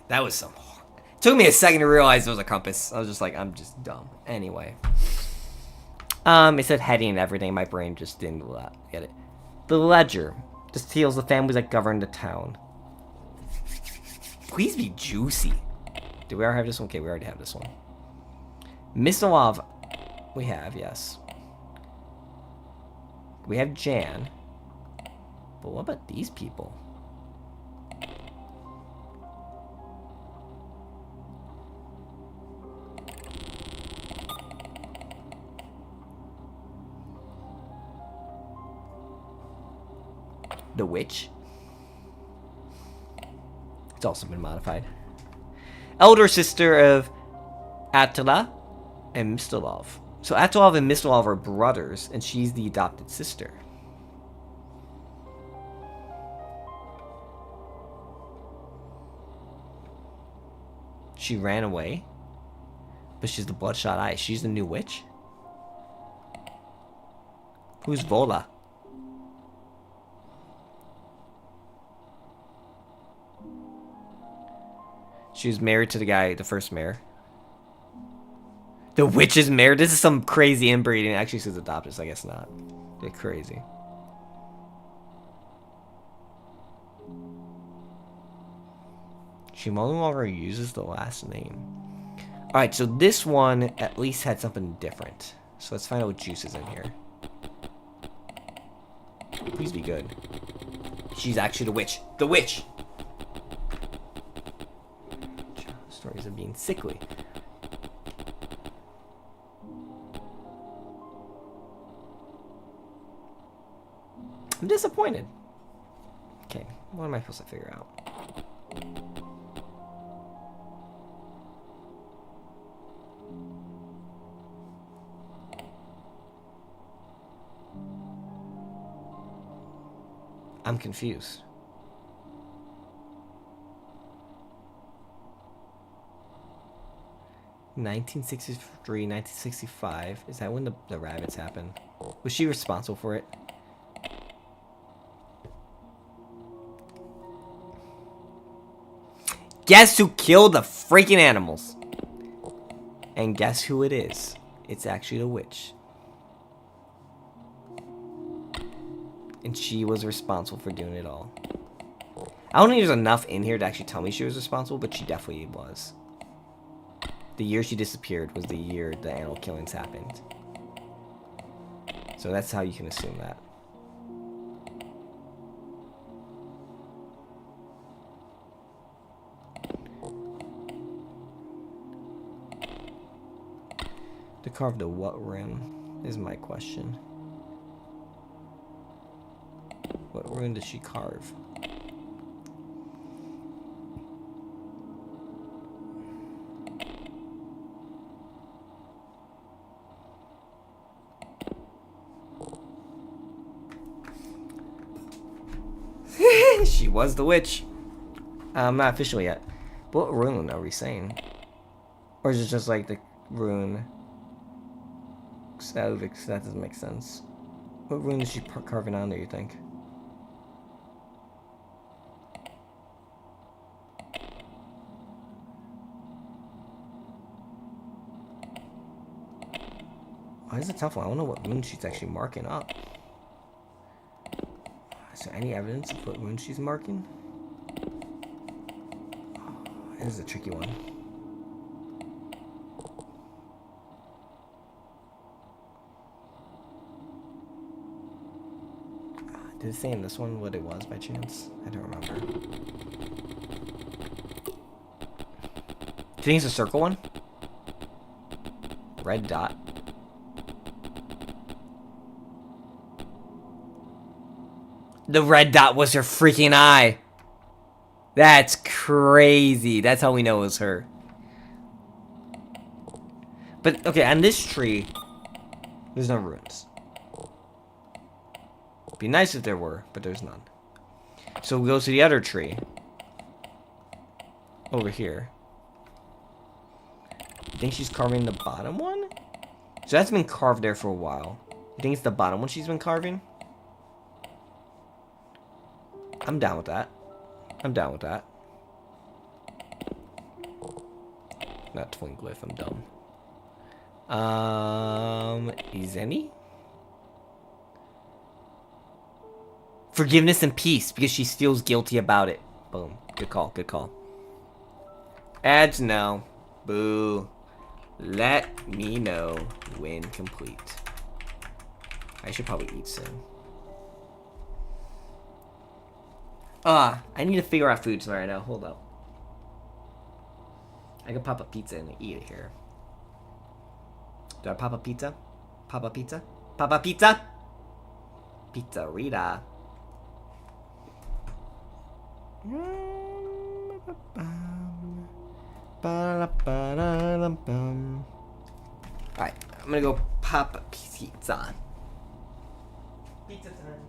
That was some... It took me a second to realize it was a compass. I was just like, I'm just dumb. Anyway. It said heading and everything. My brain just didn't get it. The ledger. This deals the families that govern the town. Please be juicy. Do we already have this one? Okay, we already have this one. Mistlov. We have, yes. We have Jan. But what about these people? The witch. It's also been modified. Elder sister of Attila and Mistlov. So Attila and Mistlov are brothers, and she's the adopted sister. She ran away, but she's the Bloodshot Eye. She's the new witch. Who's Vola? She was married to the guy, the first mayor. The witch is married? This is some crazy inbreeding. It actually says adopted, so I guess not. They're crazy. She no longer uses the last name. Alright, so this one at least had something different. So let's find out what juice is in here. Please be good. She's actually the witch. The witch! Stories of being sickly. I'm disappointed. Okay, what am I supposed to figure out? I'm confused. (1963, 1965). Is that when the rabbits happened? Was she responsible for it? Guess who killed the freaking animals? And guess who it is? It's actually the witch. And she was responsible for doing it all. I don't think there's enough in here to actually tell me she was responsible, but she definitely was. The year she disappeared was the year the animal killings happened. So that's how you can assume that. To carve the what rune is my question. What rune does she carve? She was the witch. Not official yet. What rune are we saying? Or is it just like the rune? That doesn't make sense. What rune is she carving on there, you think? Oh, this is a tough one. I don't know what rune she's actually marking up. Is there any evidence of what rune she's marking? Oh, this is a tricky one. Did it say in this one what it was by chance? I don't remember. Do you think it's a circle one? Red dot. The red dot was her freaking eye. That's crazy. That's how we know it was her. But, okay, on this tree, there's no runes. Be nice if there were, but there's none. So we go to the other tree. Over here. I think she's carving the bottom one? So that's been carved there for a while. I think it's the bottom one she's been carving. I'm down with that. I'm down with that. Not twin glyph, I'm dumb. Izeni? Forgiveness and peace, because she feels guilty about it. Boom. Good call, good call. Ads, no. Boo. Let me know when complete. I should probably eat soon. I need to figure out food right now. Hold up. I could pop a pizza and eat it here. Do I pop a pizza? Pop a pizza? Pop a pizza? Pizzerita. Alright, I'm gonna go pop a pizza. Pizza time.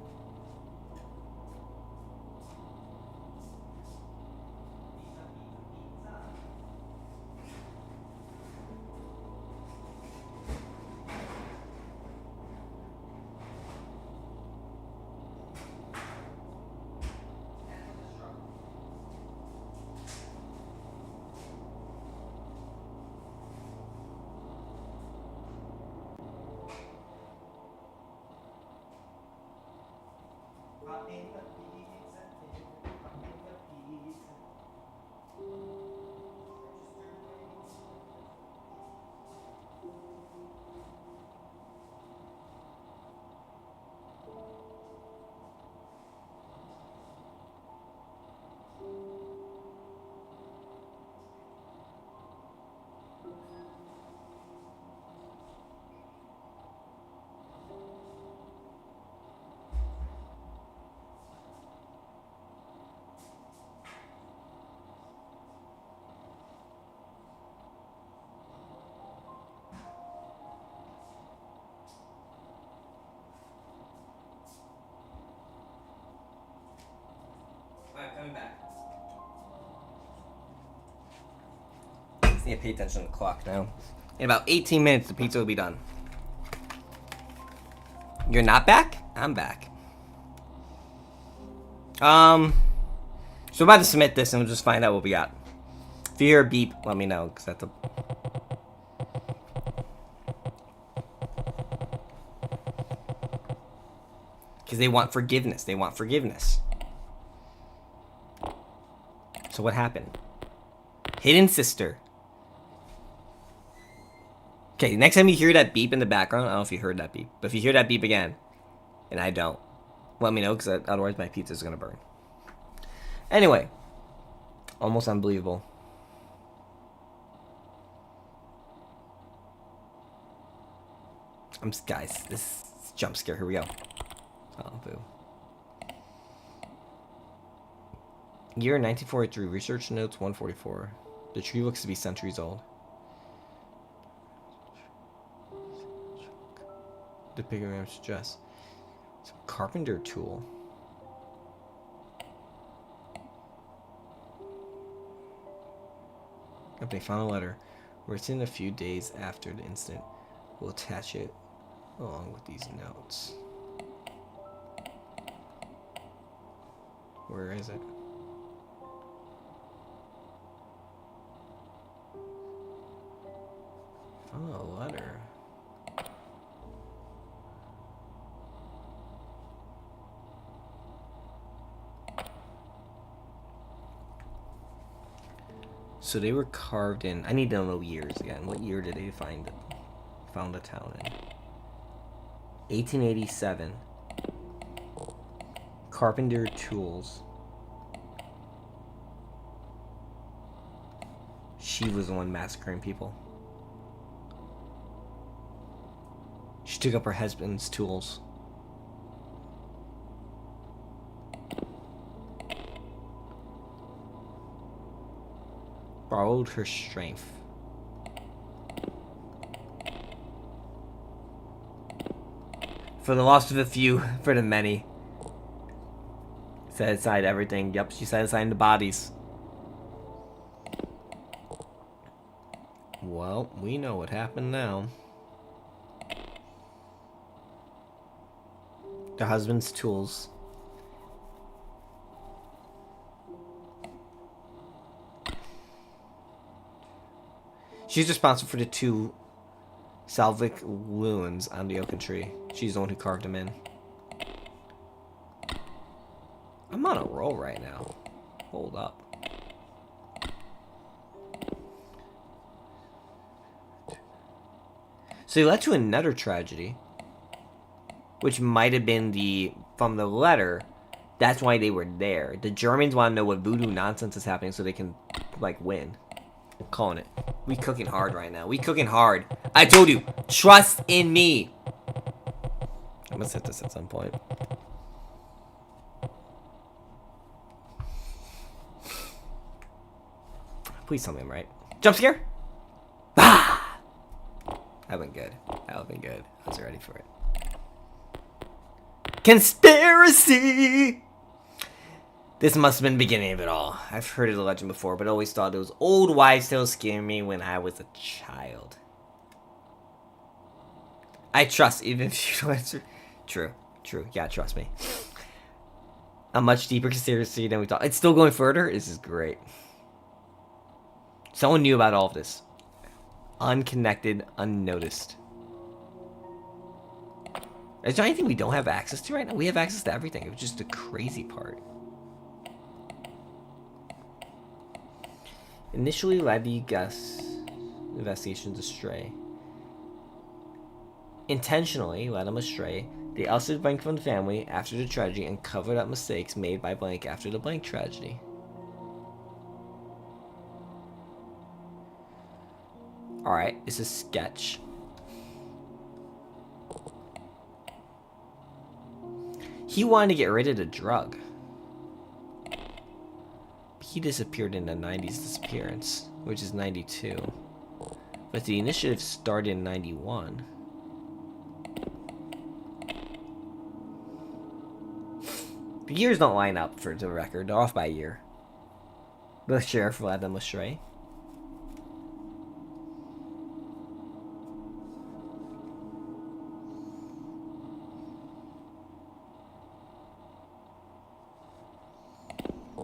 Coming back. Just need to pay attention to the clock now. In about 18 minutes, the pizza will be done. You're not back? I'm back. So I'm about to submit this and we'll just find out what we got. If you hear a beep, let me know, because that's a... Because they want forgiveness. They want forgiveness. So what happened? Hidden sister. Okay, next time you hear that beep in the background, I don't know if you heard that beep, but if you hear that beep again, and I don't, let me know, because otherwise my pizza's gonna burn. Anyway, almost unbelievable. Guys, this jump scare. Here we go. Oh, boo. Year 1943. Research notes 144. The tree looks to be centuries old. The pictogram suggests it's a carpenter tool. If they found a letter written a few days after the incident, we'll attach it along with these notes. Where is it? Found a letter. So they were carved in. I need to know years again. What year did they found the town in? 1887. Carpenter tools. She was the one massacring people. She took up her husband's tools. Borrowed her strength. For the loss of a few, for the many. Set aside everything. Yep, she set aside the bodies. Well, we know what happened now. The husband's tools. She's responsible for the 2 salvic wounds on the oaken tree. She's the one who carved them in. I'm on a roll right now. Hold up. So it led to another tragedy, which might have been from the letter. That's why they were there. The Germans want to know what voodoo nonsense is happening so they can, like, win. I'm calling it. We cooking hard right now. We cooking hard. I told you, trust in me. I must hit this at some point. Please tell me I'm right. Jump scare? Ah! That went good. That would be good. I was ready for it. Conspiracy! This must have been the beginning of it all. I've heard of the legend before, but always thought it was old wives' tales scaring me when I was a child. I trust, even if you don't answer. True. Yeah, trust me. A much deeper conspiracy than we thought. It's still going further? This is great. Someone knew about all of this. Unconnected, unnoticed. Is there anything we don't have access to right now? We have access to everything. It was just the crazy part. Initially led the Gus investigations astray. Intentionally led them astray. They ousted Blank from the family after the tragedy and covered up mistakes made by Blank after the Blank tragedy. Alright, it's a sketch. He wanted to get rid of the drug. He disappeared in the 90s disappearance, which is 92. But the initiative started in 91. The years don't line up for the record. They're off by a year. The sheriff led them astray.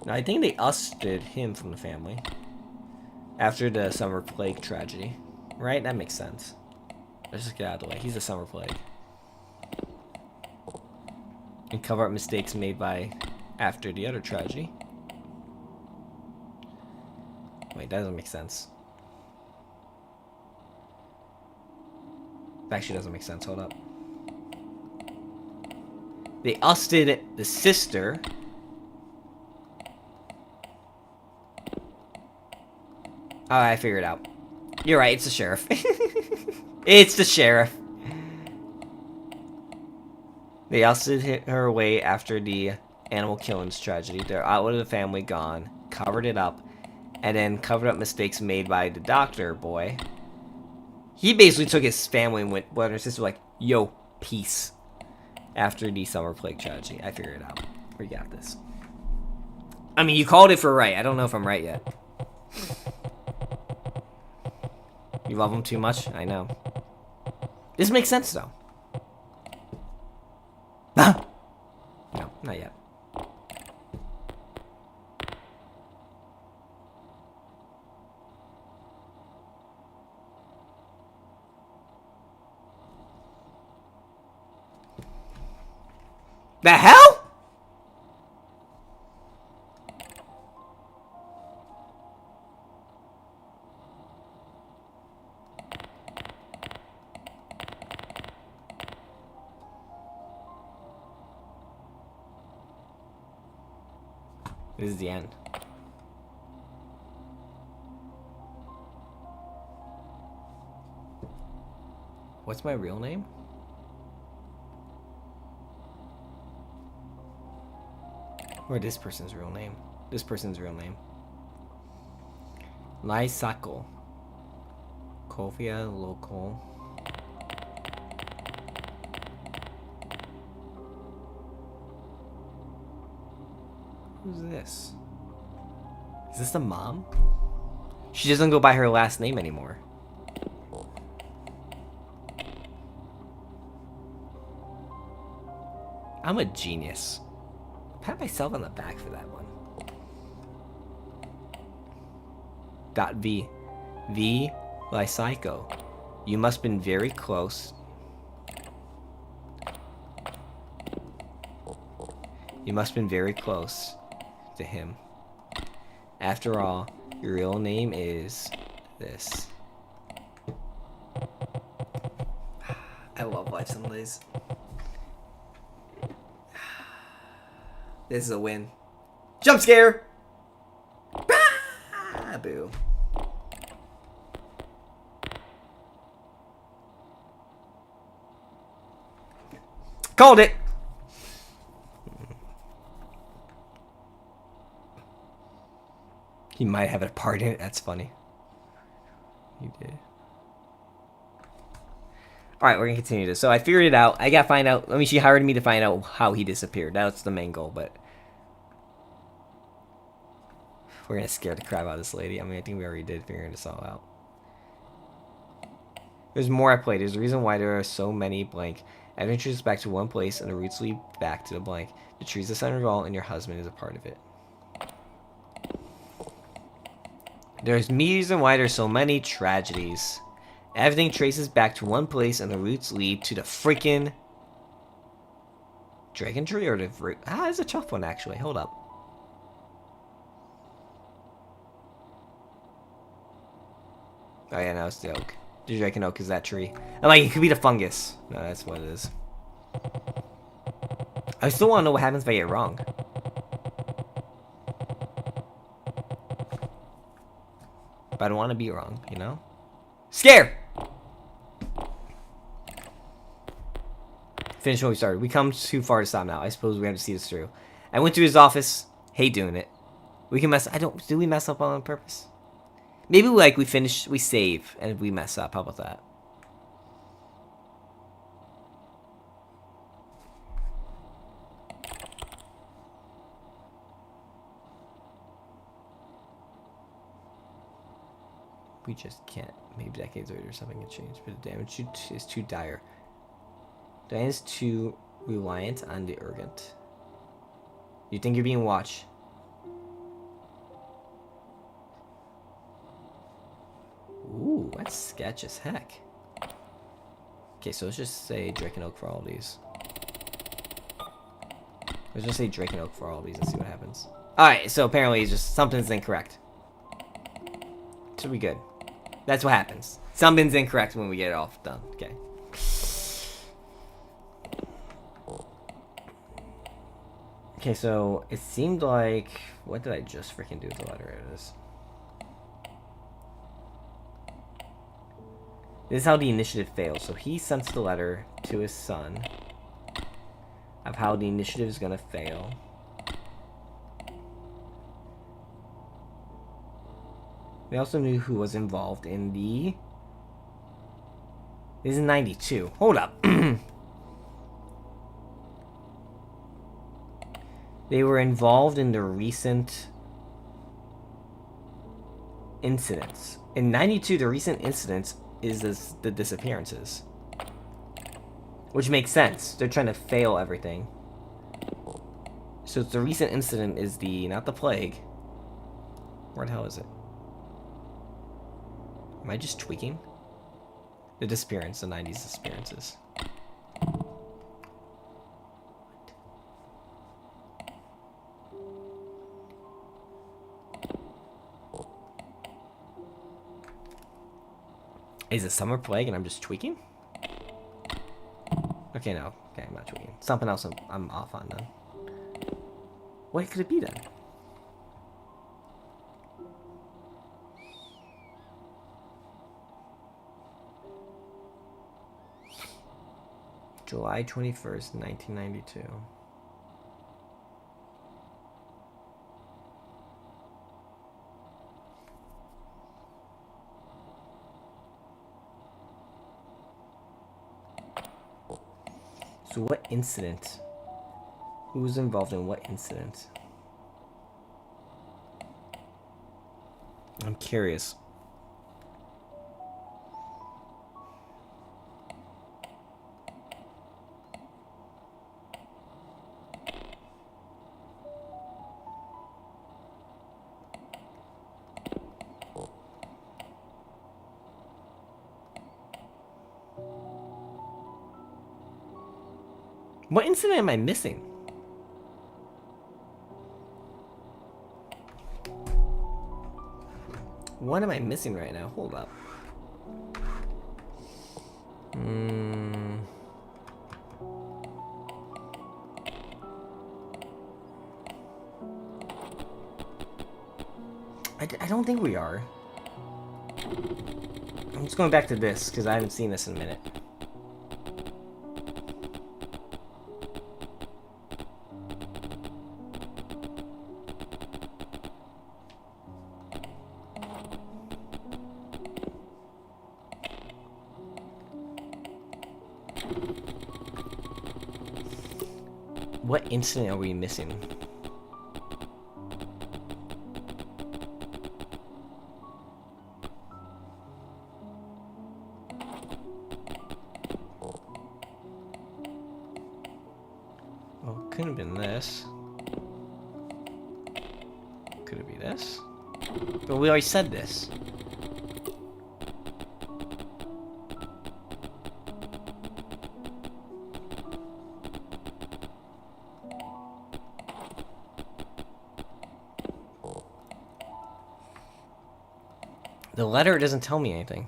Now, I think they ousted him from the family after the Summer Plague tragedy. Right? That makes sense. Let's just get out of the way. He's the Summer Plague. And cover up mistakes made by after the other tragedy. Wait, that doesn't make sense. That actually doesn't make sense. Hold up. They ousted the sister. Oh, I figured it out. You're right, it's the sheriff. It's the sheriff. They ousted her away after the animal killings tragedy. They're out with the family gone, covered it up, and then covered up mistakes made by the doctor boy. He basically took his family and went, brother and sister, like, yo, peace. After the summer plague tragedy. I figured it out. We got this. I mean, you called it for right. I don't know if I'm right yet. You love him too much? I know. This makes sense, though. Ah! No, not yet. The hell? This is the end. What's my real name? Or this person's real name. This person's real name. Laisako. Kofia local. Who's this? Is this the mom? She doesn't go by her last name anymore. I'm a genius. Pat myself on the back for that one. .v. V. Lysyko. You must have been very close. You must have been very close to him. After all, your real name is this. I love life some days. This is a win. Jump scare! Ah, boo. Called it! He might have a part in it. That's funny. He did. Alright, we're gonna continue this. So I figured it out. I gotta find out. I mean, she hired me to find out how he disappeared. That's the main goal, but we're gonna scare the crap out of this lady. I mean, I think we already did figuring this all out. There's more at play. There's a reason why there are so many blank. Adventures back to one place and the roots lead back to the blank. The tree's the center of all, and your husband is a part of it. There's reason why there's so many tragedies. Everything traces back to one place, and the roots lead to the freaking dragon tree, or the root. Ah, it's a tough one actually. Hold up. Oh yeah, no, it's the oak. The dragon oak is that tree. I'm like, it could be the fungus. No, that's what it is. I still want to know what happens if I get it wrong. But I don't want to be wrong, you know? Scare! Finish what we started. We come too far to stop now. I suppose we have to see this through. I went to his office. Hate doing it. We can mess. Do we mess up on purpose? Maybe like we finish, we save, and we mess up. How about that? We just can't. Maybe decades later something can change, but the damage is too dire. Diane is too reliant on the Urgent. You think you're being watched? Ooh, that's sketch as heck. Okay, so let's just say Drake and Oak for all these. Let's just say Drake and Oak for all these and see what happens. Alright, so apparently it's just something's incorrect. Should be good. That's what happens. Something's incorrect when we get it all done. Okay. Okay, so it seemed like... What did I just freaking do with the letter? It is. This is how the initiative fails. So he sends the letter to his son of how the initiative is going to fail. We also knew who was involved in the... This is 92. Hold up. They were involved in the recent incidents. In 92, the recent incidents is the disappearances. Which makes sense. They're trying to fail everything. So it's the recent incident is the... Not the plague. Where the hell is it? Am I just tweaking? The disappearance, the 90s disappearances. Is it summer plague and I'm just tweaking? Okay, no. Okay, I'm not tweaking. Something else I'm off on then. What could it be then? July 21st, 1992. So what incident? Who was involved in what incident? I'm curious. What incident am I missing? What am I missing right now? Hold up. I don't think we are. I'm just going back to this because I haven't seen this in a minute. What incident are we missing? Well, couldn't have been this. Could it be this? But we already said this. The letter doesn't tell me anything.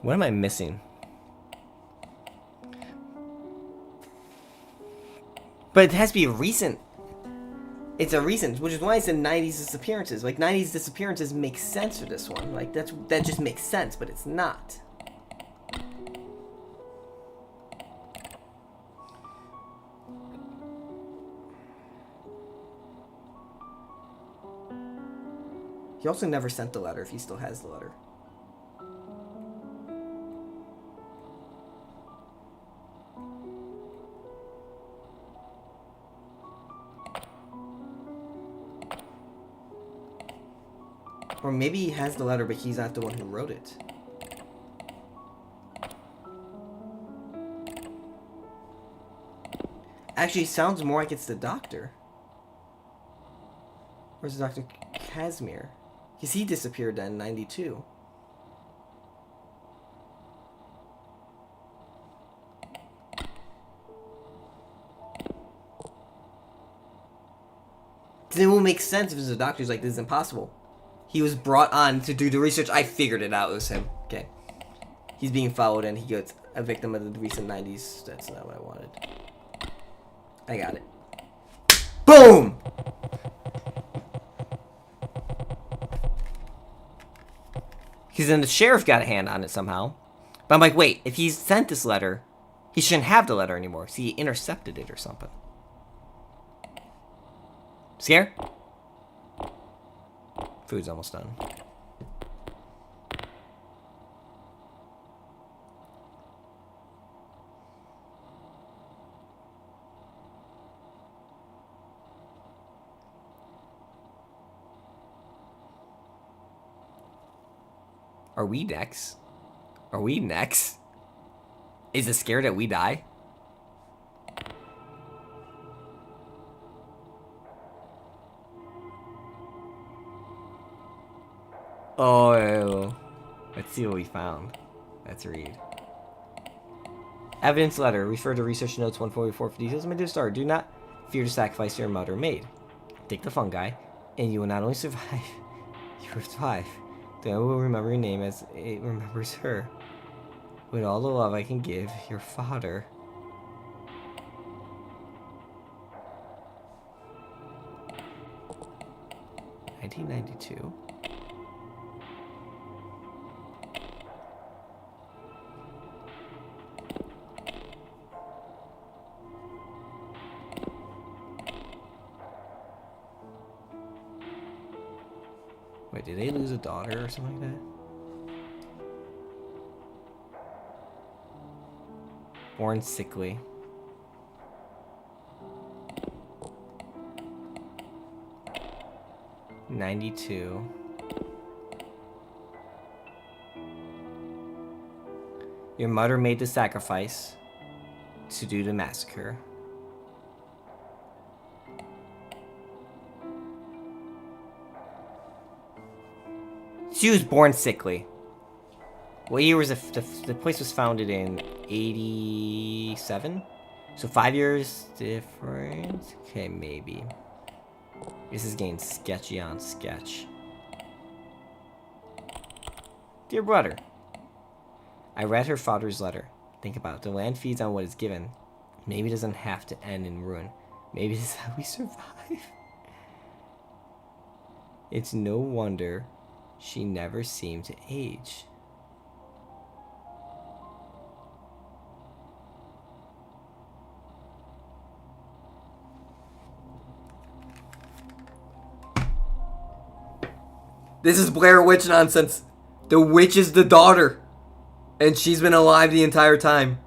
What am I missing? But it has to be recent. It's a recent, which is why I said 90s disappearances. Like, 90s disappearances make sense for this one. Like, that just makes sense, but it's not. He also never sent the letter if he still has the letter. Or maybe he has the letter, but he's not the one who wrote it. Actually, it sounds more like it's the doctor. Where's Dr. Casimir? Because he disappeared then in 92. Then it will make sense if it's a doctor who's like, this is impossible. He was brought on to do the research. I figured it out. It was him. Okay. He's being followed and he gets a victim of the recent 90s. That's not what I wanted. I got it. Boom! Because then the sheriff got a hand on it somehow. But I'm like, wait, if he sent this letter, he shouldn't have the letter anymore. See, he intercepted it or something. Scare? Food's almost done. Are we next? Are we next? Is it scared that we die? Oh, let's see what we found. Let's read. Evidence letter. Refer to research notes 144 for details. My dear star, do not fear to sacrifice your mother maid. Take the fungi, and you will not only survive, you will thrive. Then I will remember your name as it remembers her. With all the love I can give, your father. (1992). Wait, did they lose a daughter or something like that? Born sickly. (92). Your mother made the sacrifice to do the massacre. She was born sickly. What year was the place was founded in 87? So 5 years different? Okay, maybe. This is getting sketchy on sketch. Dear brother, I read her father's letter. Think about it. The land feeds on what is given. Maybe it doesn't have to end in ruin. Maybe this is how we survive. It's no wonder she never seemed to age. This is Blair Witch nonsense. The witch is the daughter. And she's been alive the entire time.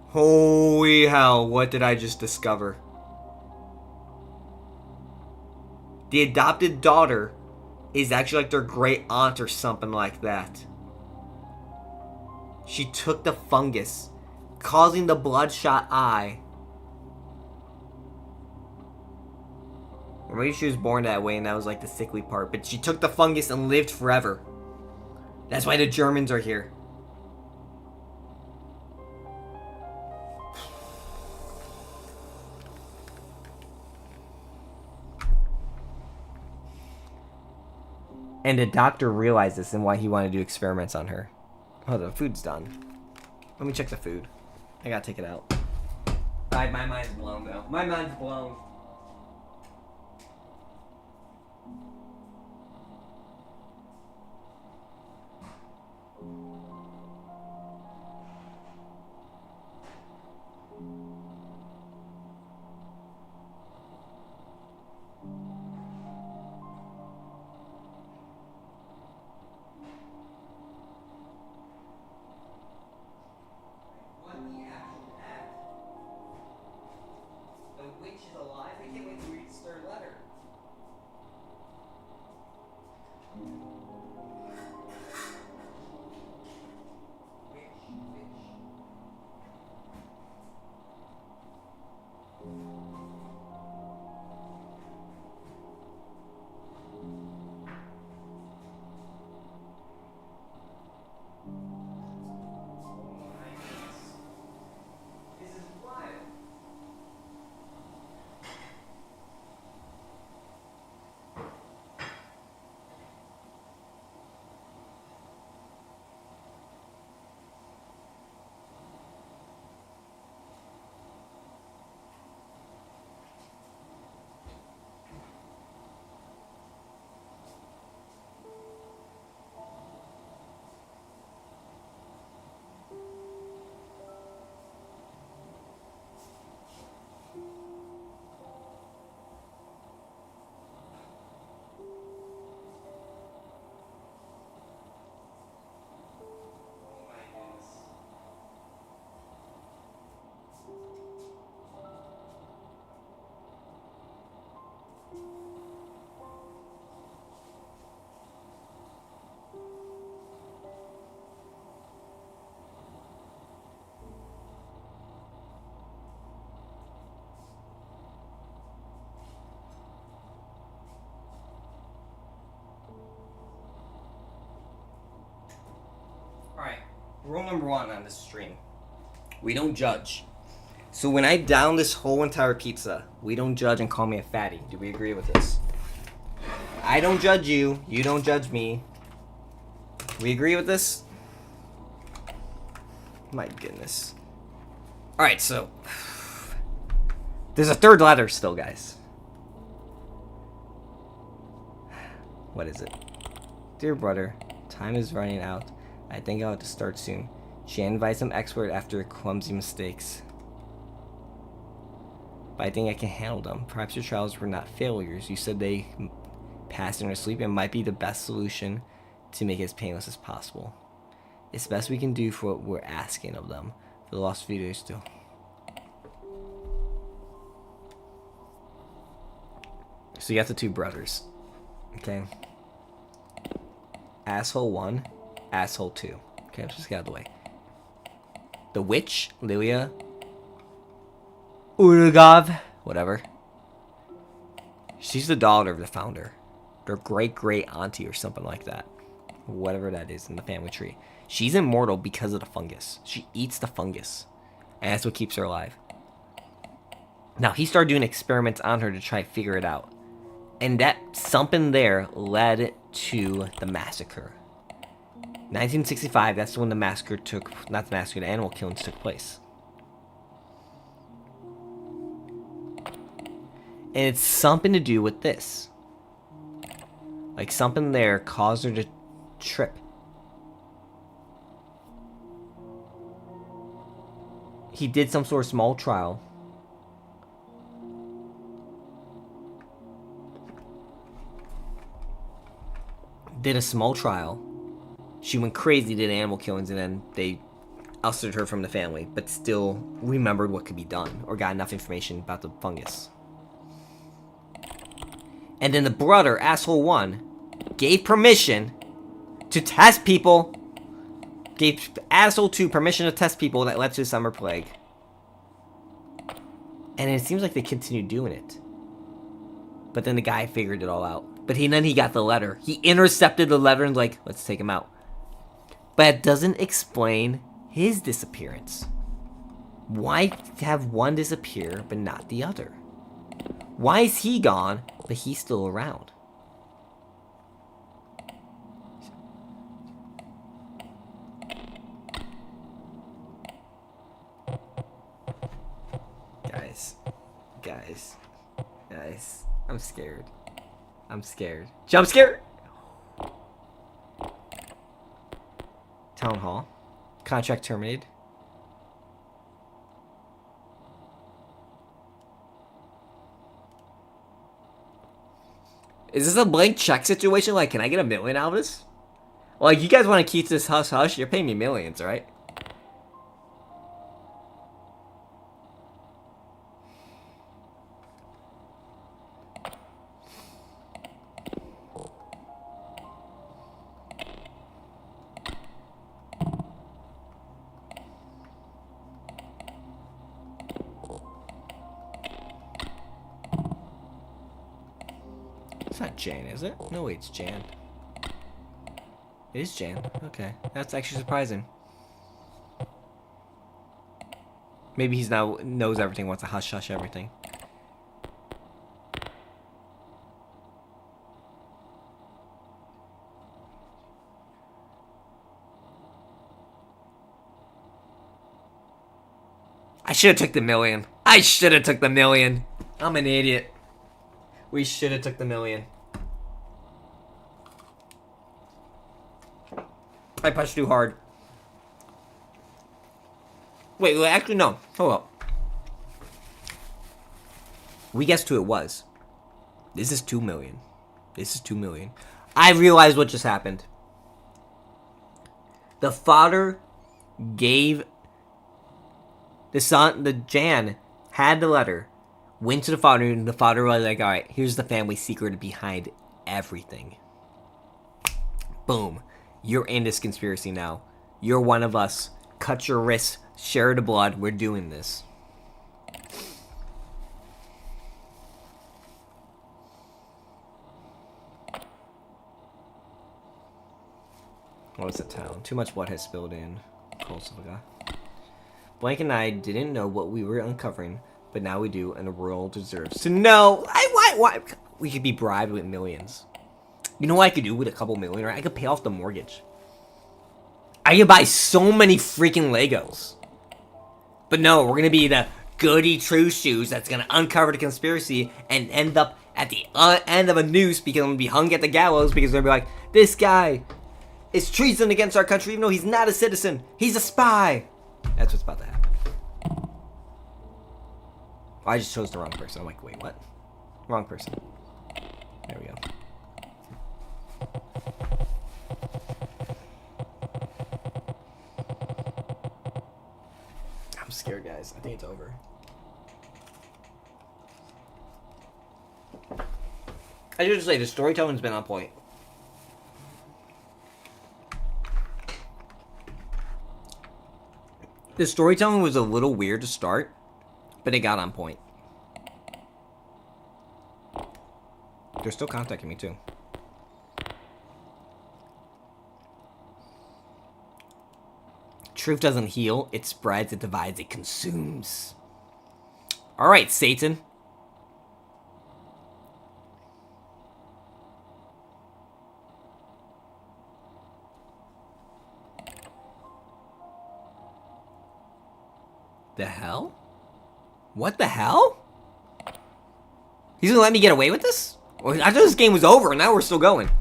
Holy hell, what did I just discover? The adopted daughter is actually like their great aunt or something like that. She took the fungus, causing the bloodshot eye. Or maybe she was born that way and that was like the sickly part. But she took the fungus and lived forever. That's why the Germans are here. And the doctor realized this and why he wanted to do experiments on her. Oh, the food's done. Let me check the food. I gotta take it out. My mind's blown, though. My mind's blown. What the actual heck? The witch is alive. Rule number 1 on this stream: we don't judge. So when I down this whole entire pizza, we don't judge and call me a fatty. Do we agree with this? I don't judge you. You don't judge me. We agree with this? My goodness. Alright, so there's a third letter still, guys. What is it? Dear brother, time is running out. I think I'll have to start soon. She invites some expert after clumsy mistakes. But I think I can handle them. Perhaps your trials were not failures. You said they passed in her sleep. It might be the best solution to make it as painless as possible. It's the best we can do for what we're asking of them. For the last few days too. So you got the two brothers. Okay. Asshole 1, asshole 2. Okay, let's just get out of the way. The witch, Lilia Urugov, whatever. She's the daughter of the founder. Their great auntie or something like that. Whatever that is in the family tree. She's immortal because of the fungus. She eats the fungus. And that's what keeps her alive. Now, he started doing experiments on her to try to figure it out. And that something there led to the massacre. 1965, that's when the massacre took... Not the massacre, the animal killings took place. And it's something to do with this. Like, something there caused her to trip. He did some sort of small trial. Did a small trial. She went crazy, did animal killings, and then they ousted her from the family, but still remembered what could be done, or got enough information about the fungus. And then the brother, asshole 1, gave permission to test people. Gave asshole 2 permission to test people that led to the summer plague. And it seems like they continued doing it. But then the guy figured it all out. But then he got the letter. He intercepted the letter and like, let's take him out. But it doesn't explain his disappearance. Why have one disappear but not the other? Why is he gone but he's still around? Guys, I'm scared. Jump scare! Town hall. Contract terminated. Is this a blank check situation? Like, can I get $1 million out of this? Like, you guys want to keep this hush-hush? You're paying me millions, right? It's not Jan, is it? No, wait, it's Jan. It is Jan. Okay. That's actually surprising. Maybe he's now knows everything, wants to hush-hush everything. I should have took the million. I'm an idiot. We should have took the million. I pushed too hard. Wait, actually, no. Hold up. We guessed who it was. This is 2 million. I realized what just happened. The father gave the son, the Jan had the letter, went to the father, and the father was like, alright, here's the family secret behind everything. Boom. You're in this conspiracy now. You're one of us. Cut your wrists. Share the blood. We're doing this. What was the town? Too much blood has spilled in. Kosovo. Blank and I didn't know what we were uncovering, but now we do, and the world deserves to know. Why? We could be bribed with millions. You know what I could do with a couple million, right? I could pay off the mortgage. I could buy so many freaking Legos. But no, we're gonna be the goody true shoes that's gonna uncover the conspiracy and end up at the end of a noose because I'm gonna be hung at the gallows because they're gonna be like, this guy is treason against our country even though he's not a citizen. He's a spy. That's what's about to happen. I just chose the wrong person. I'm like, wait, what? Wrong person. There we go. I'm scared, guys. I think it's over. I should just say, the storytelling's been on point. The storytelling was a little weird to start, but it got on point. They're still contacting me, too. Truth doesn't heal, it spreads, it divides, it consumes. Alright, Satan. The hell? What the hell? He's gonna let me get away with this? Well, I thought this game was over, and now we're still going.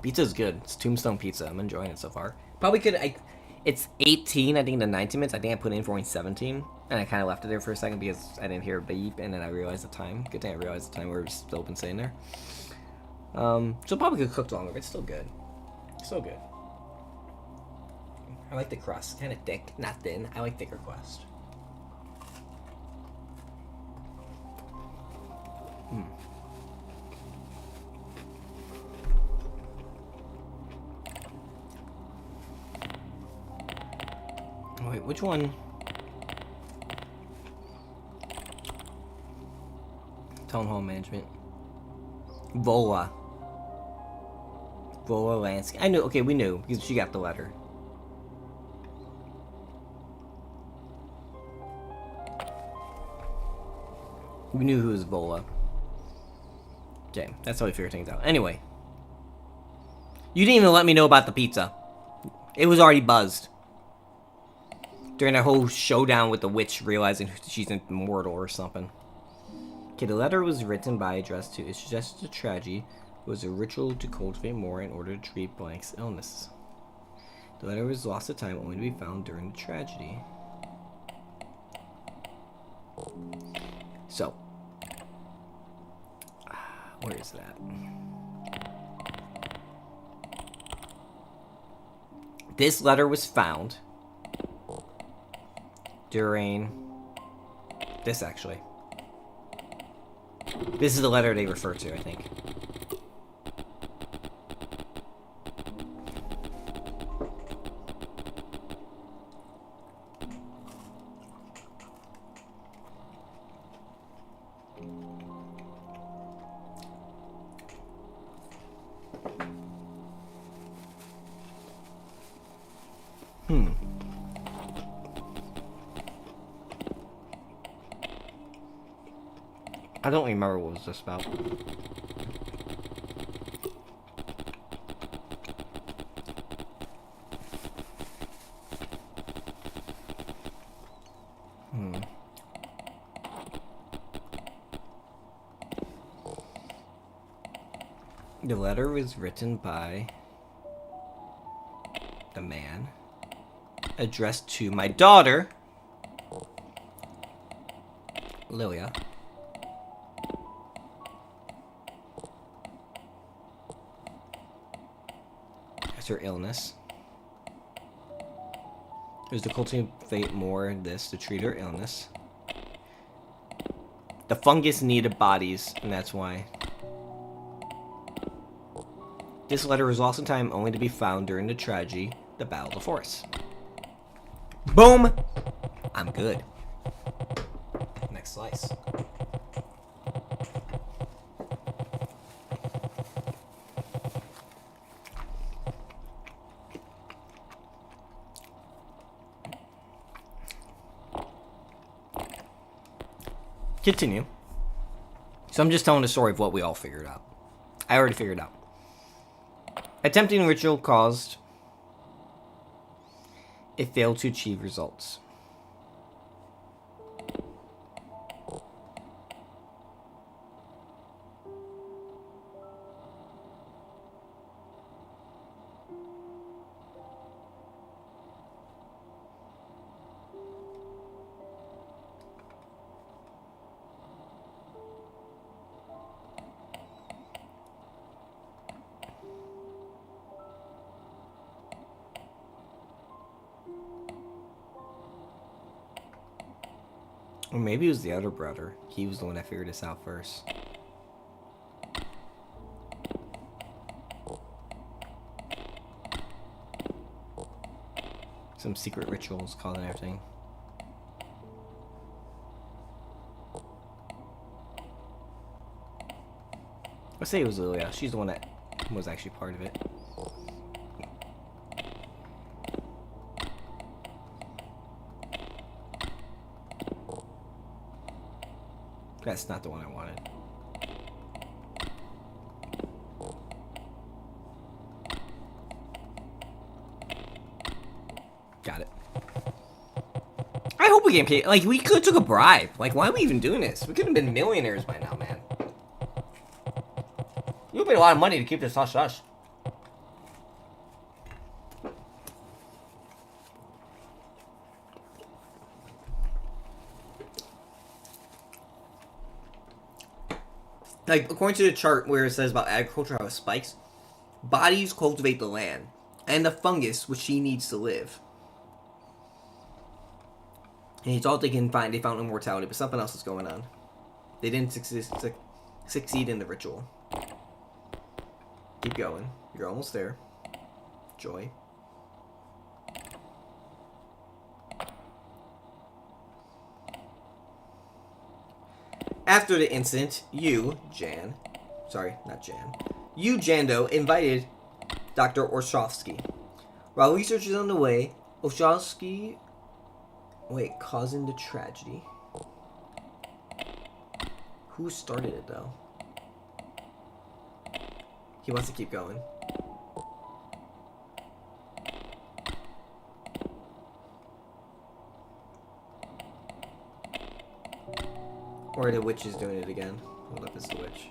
Pizza's good. It's Tombstone Pizza. I'm enjoying it so far. Probably could... It's 18, I think, in the 19 minutes. I think I put in for only 17. And I kind of left it there for a second because I didn't hear a beep, and then I realized the time. Good thing I realized the time where it was still been sitting there. So probably could cook longer, but it's still good. Still good. I like the crust. Kind of thick, not thin. I like thicker crust. Wait, which one? Town Hall Management. Vola. Vola Landscape. I knew, okay, we knew, because she got the letter. We knew who was Vola. Okay, that's how we figured things out. Anyway. You didn't even let me know about the pizza. It was already buzzed. During that whole showdown with the witch realizing she's immortal or something. Okay, the letter was written by addressed to. It suggested a tragedy was a ritual to cultivate more in order to treat Blank's illness. The letter was lost to time only to be found during the tragedy. So. Where is that? This letter was found during this, actually. This is the letter they refer to, I think. I don't remember what was this about. The letter was written by the man, addressed to my daughter, Lilia. Her illness. It was to cultivate more this to treat her illness. The fungus needed bodies, and that's why. This letter was lost in time only to be found during the tragedy, the Battle of the Forest. Boom! I'm good. Next slice. Continue. So I'm just telling the story of what we all figured out. I already figured out. Attempting ritual caused it failed to achieve results. Or maybe it was the other brother. He was the one that figured this out first. Some secret rituals causing everything. Let's say it was Lilia. She's the one that was actually part of it. That's not the one I wanted. Got it. I hope we get paid. Like, we could have took a bribe. Like, why are we even doing this? We could have been millionaires by now, man. You paid a lot of money to keep this hush-hush. Like, according to the chart where it says about agriculture, how it spikes, bodies cultivate the land, and the fungus which she needs to live. And it's all they can find. They found immortality, but something else is going on. They didn't succeed in the ritual. Keep going. You're almost there. Joy. After the incident, you, Jando, invited Dr. Orzhowski. While research is on the way, Orzhowski... Wait, causing the tragedy. Who started it, though? He wants to keep going. Or the witch is doing it again. Hold up, it's the witch.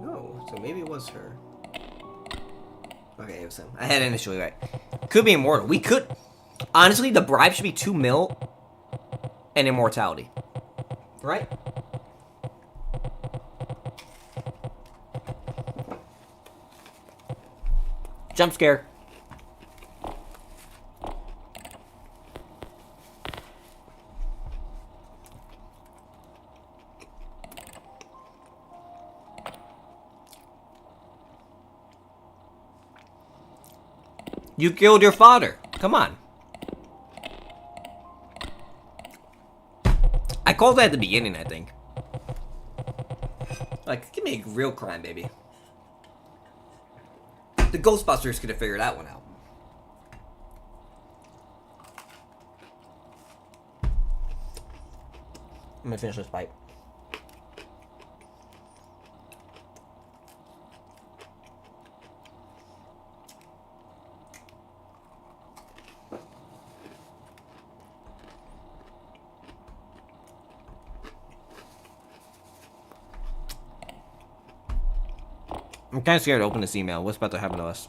No, so maybe it was her. Okay, it was him. I had it initially right. Could be immortal. We could... Honestly, the bribe should be 2 mil and immortality. Right? Jump scare. You killed your father. Come on. I called that at the beginning, I think. Like, give me a real crime, baby. The Ghostbusters could have figured that one out. I'm gonna finish this pipe. I'm kind of scared to open this email. What's about to happen to us?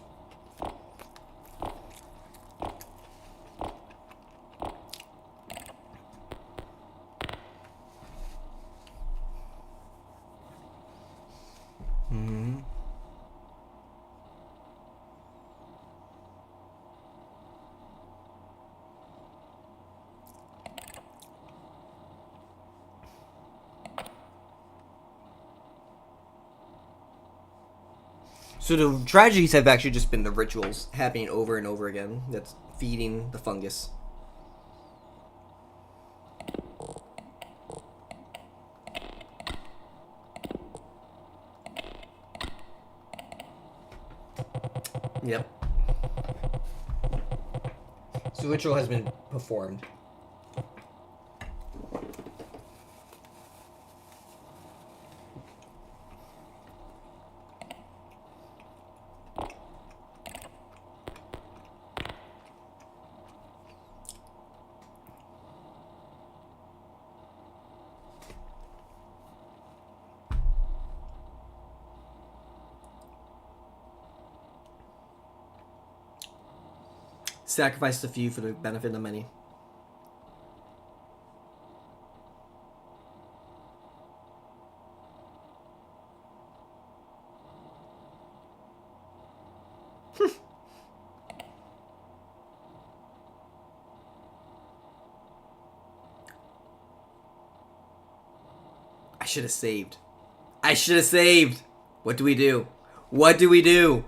So the tragedies have actually just been the rituals happening over and over again that's feeding the fungus. Yep. So ritual has been performed. Sacrifice the few for the benefit of the many. I should have saved. I should have saved. What do we do? What do we do?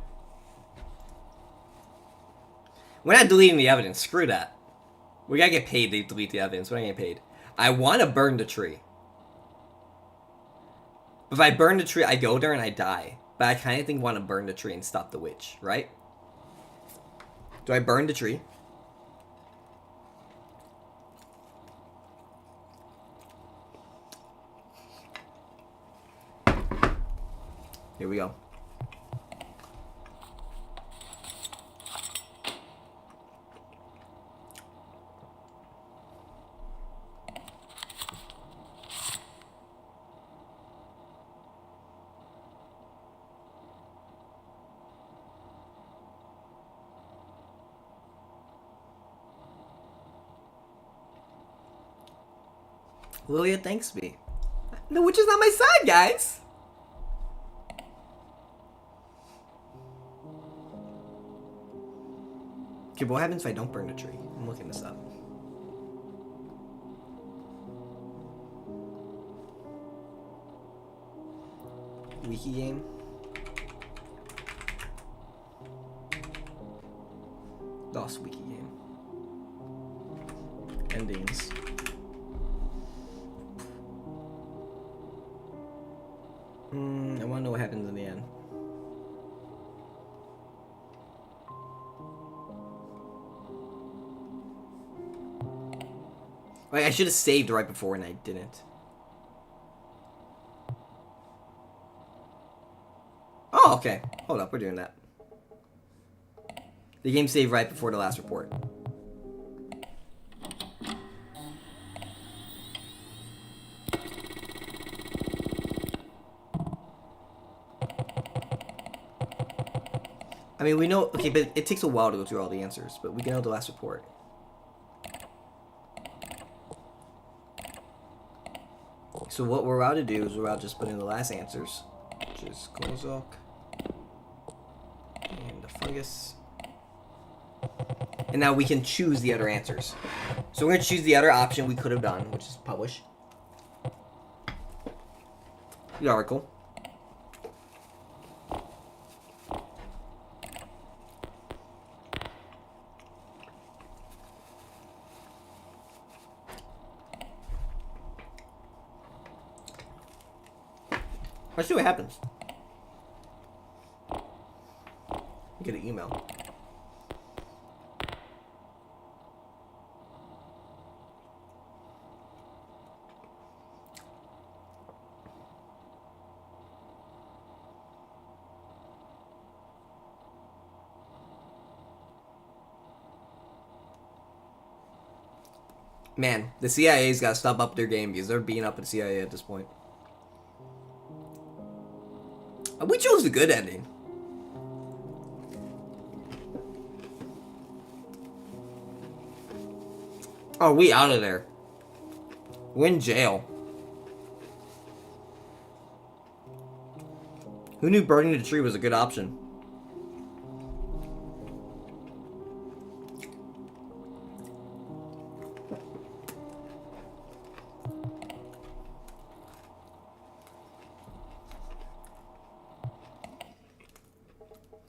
We're not deleting the evidence. Screw that. We gotta get paid to delete the evidence. We're not getting paid. I want to burn the tree. If I burn the tree, I go there and I die. But I kind of think want to burn the tree and stop the witch, right? Do I burn the tree? Here we go. Lilia thanks me. The witch is on my side, guys. Okay, but what happens if I don't burn the tree? I'm looking this up. Wiki game. DOS wiki game. Endings. I want to know what happens in the end. Like, I should have saved right before and I didn't. Oh, okay. Hold up, we're doing that. The game saved right before the last report. I mean, we know... Okay, but it takes a while to go through all the answers, but we can know the last report. So what we're about to do is we're about to just put in the last answers, which is Kozok and the fungus. And now we can choose the other answers. So we're going to choose the other option we could have done, which is publish the article. Let's see what happens. Get an email. Man, the CIA's got to step up their game because they're beating up the CIA at this point. We chose the good ending. Oh, we out of there. We're in jail. Who knew burning the tree was a good option?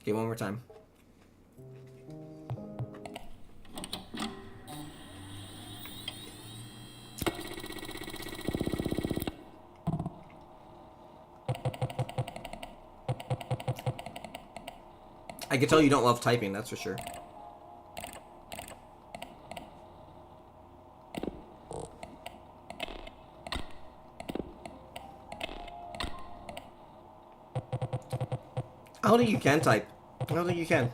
Okay, one more time. I can tell you don't love typing, that's for sure. I don't think you can type. I don't think you can.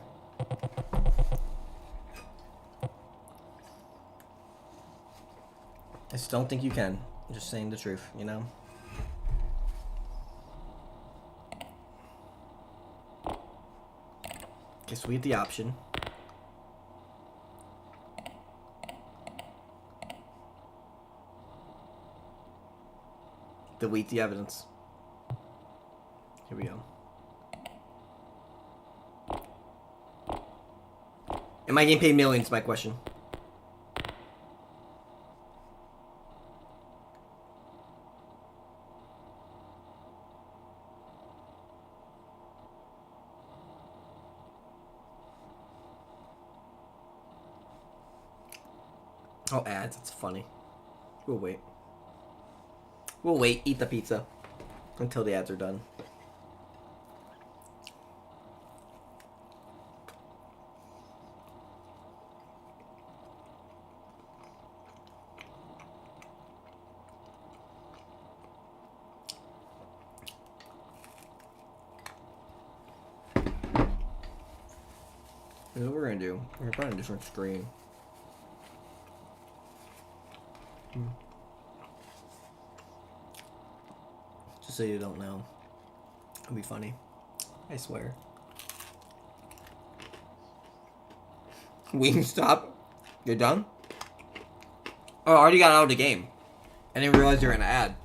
I just don't think you can. I'm just saying the truth, you know? Okay, so we have the option. Delete the evidence. Here we go. Am I getting paid millions? My question. Oh, ads. That's funny. We'll wait. We'll wait. Eat the pizza until the ads are done. Here's what we're gonna do. We're gonna put on a different screen. Just so you don't know. It'll be funny. I swear. Wingstop? You're done? Oh, I already got out of the game. I didn't realize you were in an ad.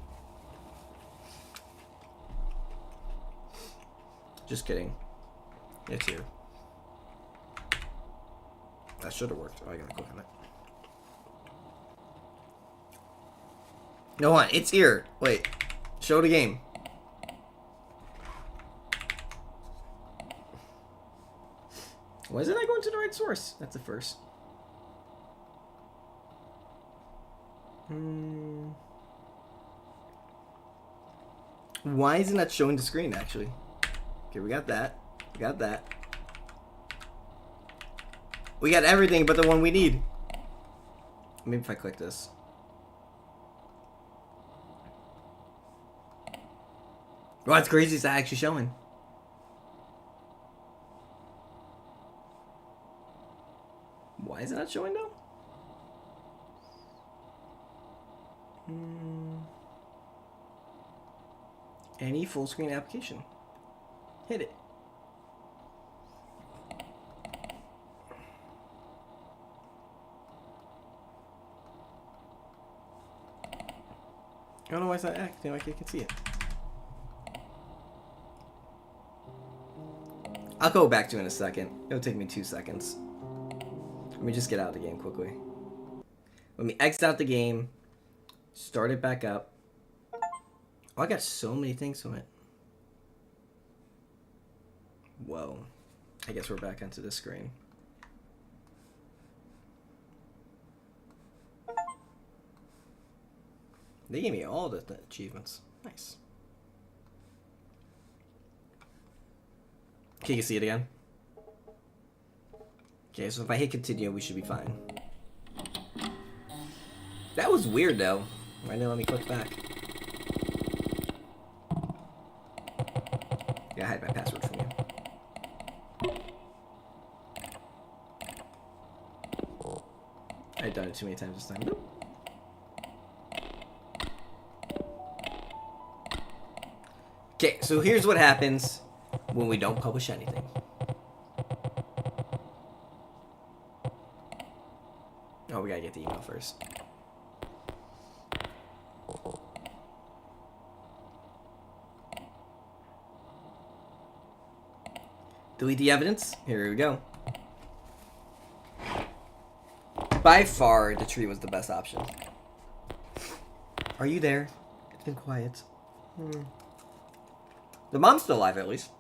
Just kidding. It's here. That should have worked. Oh, I gotta click on it. No, what? It's here. Wait. Show the game. Why isn't I going to the right source? That's the first. Why isn't that showing the screen, actually? Okay, we got that. We got that. We got everything but the one we need. Maybe if I click this. Well, it's crazy it's actually showing. Why is it not showing though? Any full screen application. Hit it. I don't know why it's not acting like I can see it. I'll go back to it in a second. It'll take me 2 seconds. Let me just get out of the game quickly. Let me exit out the game. Start it back up. Oh, I got so many things from it. Whoa. I guess we're back onto this screen. They gave me all the achievements. Nice. Okay, you see it again? Okay, so if I hit continue, we should be fine. That was weird, though. Why didn't it let me click back? Yeah, hide my password from you. I've done it too many times this time. Nope. Okay, so here's what happens when we don't publish anything. Oh, we gotta get the email first. Delete the evidence. Here we go. By far, the tree was the best option. Are you there? It's been quiet. The mom's still alive, at least.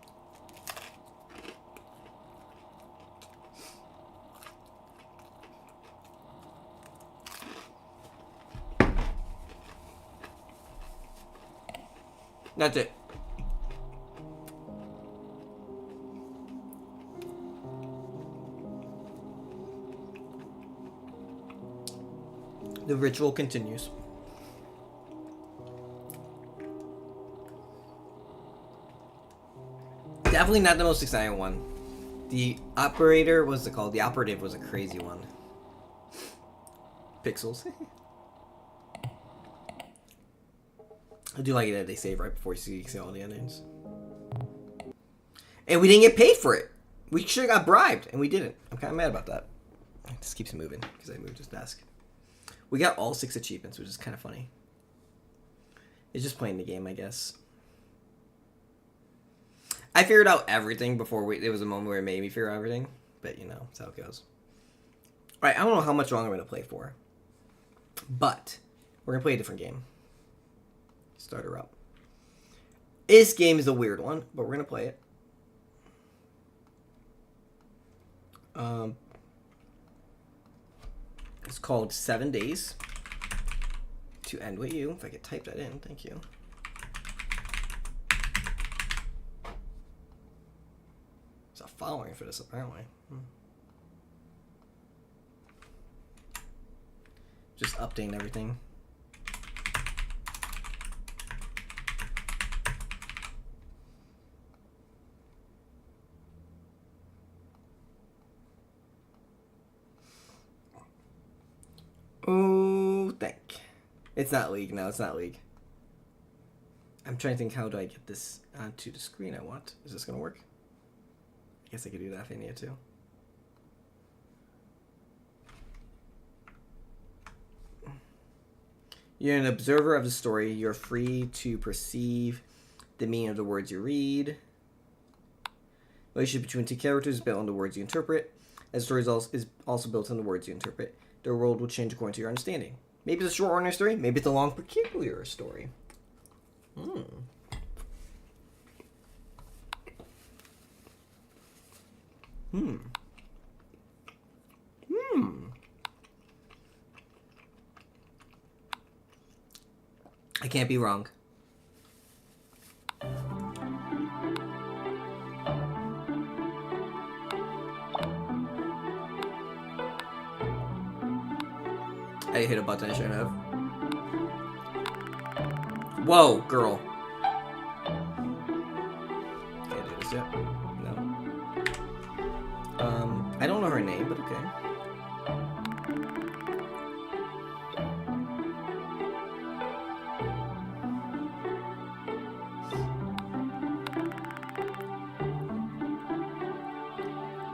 That's it. The ritual continues. Definitely not the most exciting one. The operator, what's it called? The operative was a crazy one. Pixels. I do like it that they save right before you see all the endings. And we didn't get paid for it. We should have got bribed, and we didn't. I'm kind of mad about that. It just keeps moving, because I moved his desk. We got all 6 achievements, which is kind of funny. It's just playing the game, I guess. I figured out everything before there was a moment where it made me figure out everything. But, you know, that's how it goes. Alright, I don't know how much longer I'm going to play for. But, we're going to play a different game. Start her up. This game is a weird one, but we're going to play it. It's called 7 Days to End With You. If I could type that in, thank you. There's a following for this, apparently. Just updating everything. Oh, thank. It's not League. No, it's not League. I'm trying to think, how do I get this onto the screen I want? Is this going to work? I guess I could do that if I needed to. You're an observer of the story. You're free to perceive the meaning of the words you read. Relationship between two characters is built on the words you interpret. As the story is also built on the words you interpret. The world will change according to your understanding. Maybe it's a short, ordinary story. Maybe it's a long, peculiar story. I can't be wrong. I hit a button I shouldn't have. Whoa, girl. Can't do this yet. No. I don't know her name, but okay.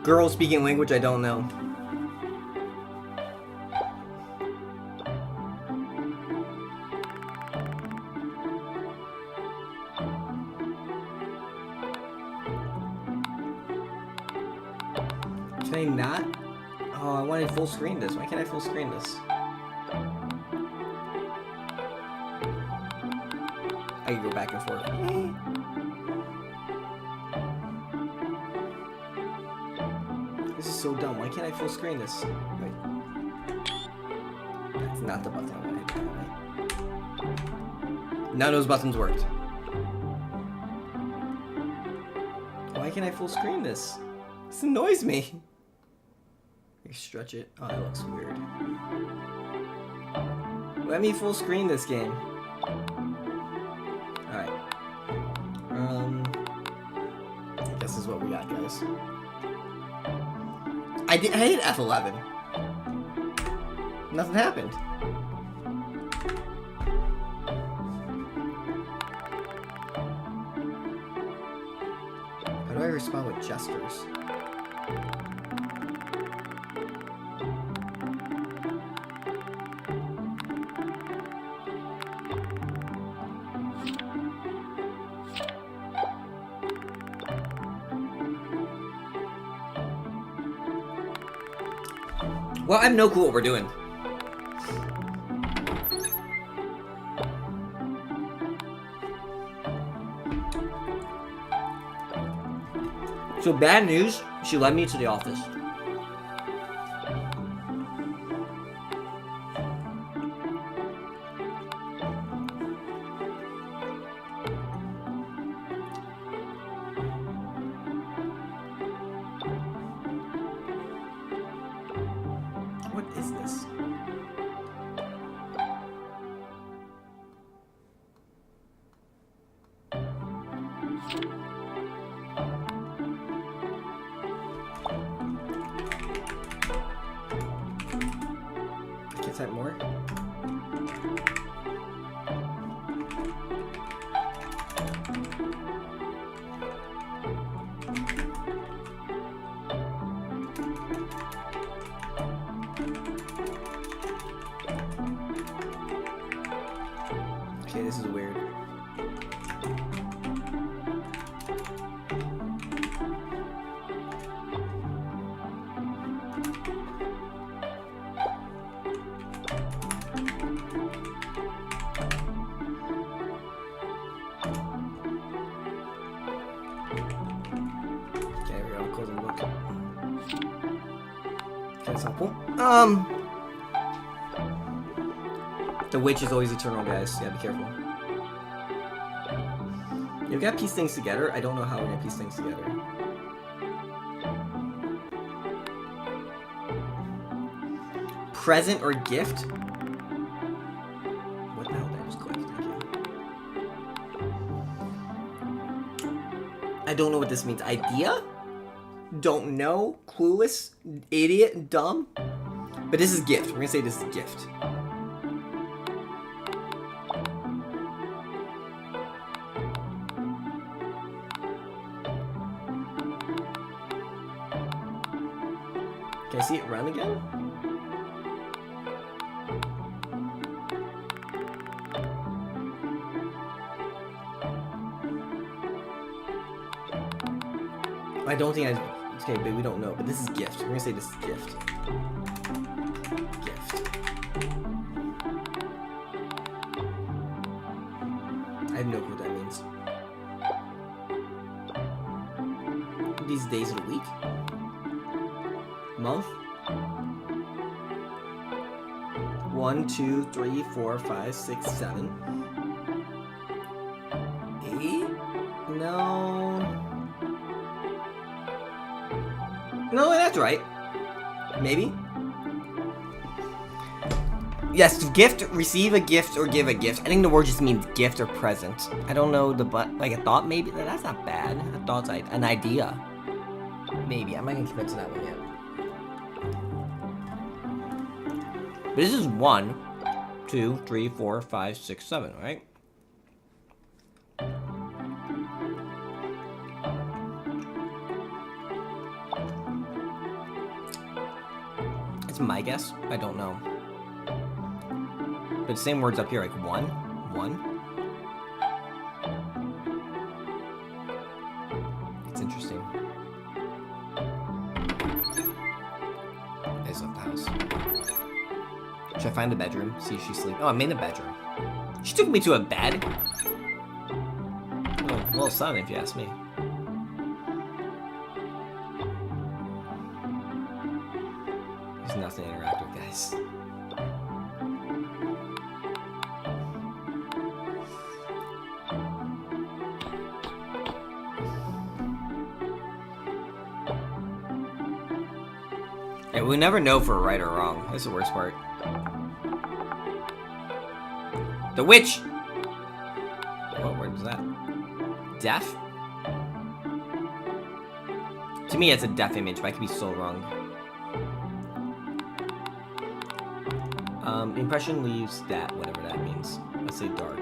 Girl speaking language I don't know. Can I not? Oh, I wanted full screen this. Why can't I full screen this? I can go back and forth. This is so dumb. Why can't I full screen this? Wait. That's not the button I wanted. None of those buttons worked. Why can't I full screen this? This annoys me. I can stretch it. Oh, that looks weird. Let me full screen this game. Alright. I guess this is what we got, guys. I hit F11. Nothing happened. How do I respond with gestures? Well, I have no clue what we're doing. So bad news, she led me to the office. What is this? type more? Okay, this is weird. Okay, we gotta close the book. Okay, that's helpful. The witch is always eternal, guys. Yeah, be careful. We've got to piece things together. I don't know how we're gonna piece things together. Present or gift? What the hell did I just click? Thank you. I don't know what this means. Idea? Don't know. Clueless. Idiot. Dumb. But this is gift. We're gonna say this is gift. Can I see it run again? I don't think I... Okay, but we don't know. But this is gift. We're gonna say this is gift. Gift. I have no clue what that means. These days of the week? Month? 1, 2, 3, 4, 5, 6, 7. 8? No. No, that's right. Maybe. Yes, gift, receive a gift or give a gift. I think the word just means gift or present. I don't know like a thought maybe. That's not bad. A thought's an idea. Maybe. I'm not gonna commit to that one yet. But this is 1, 2, 3, 4, 5, 6, 7, right? It's my guess. I don't know. But the same words up here, like 1, 1. It's interesting. I just left the house. Should I find the bedroom? See if she's sleeping. Oh, I'm in the bedroom. She took me to a bed. Oh, well, son, if you ask me. There's nothing to interact with, guys. Yeah, we never know if we're right or wrong. That's the worst part. The witch! What word is that? Deaf? To me, it's a deaf image, but I could be so wrong. Impression leaves that, whatever that means. Let's say dark.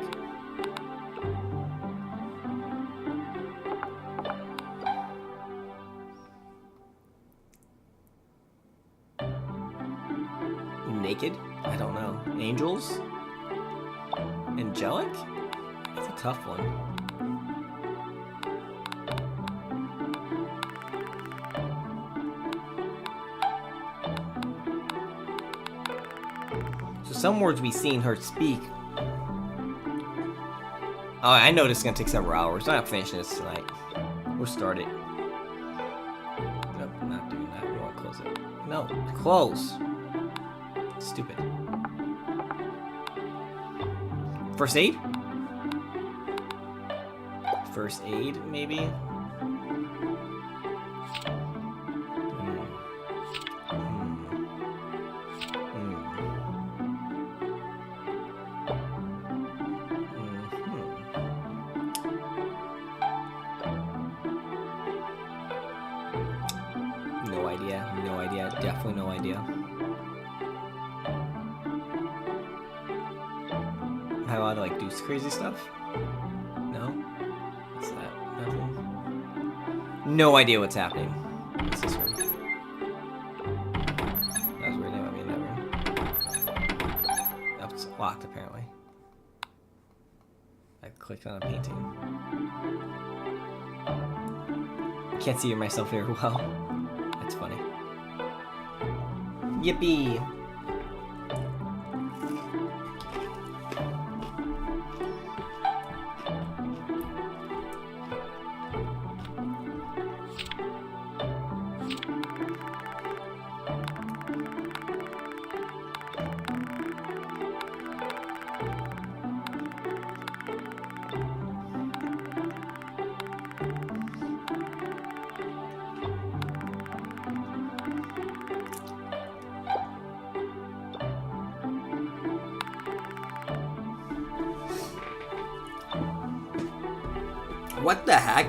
Naked? I don't know. Angels? Angelic? That's a tough one. So some words we've seen her speak. Oh, I know this is gonna take several hours. I'm not finishing this tonight. We'll start it. Nope, not doing that. We want to close it. No, close. Stupid. First aid? First aid, maybe? No idea. No idea. Definitely no idea. I allowed to like do crazy stuff? No? What's that? Nothing? No idea what's happening. What's this room? That was weird. I mean, that room. Oh, it's locked apparently. I clicked on a painting. Can't see myself very well. That's funny. Yippee! What the heck?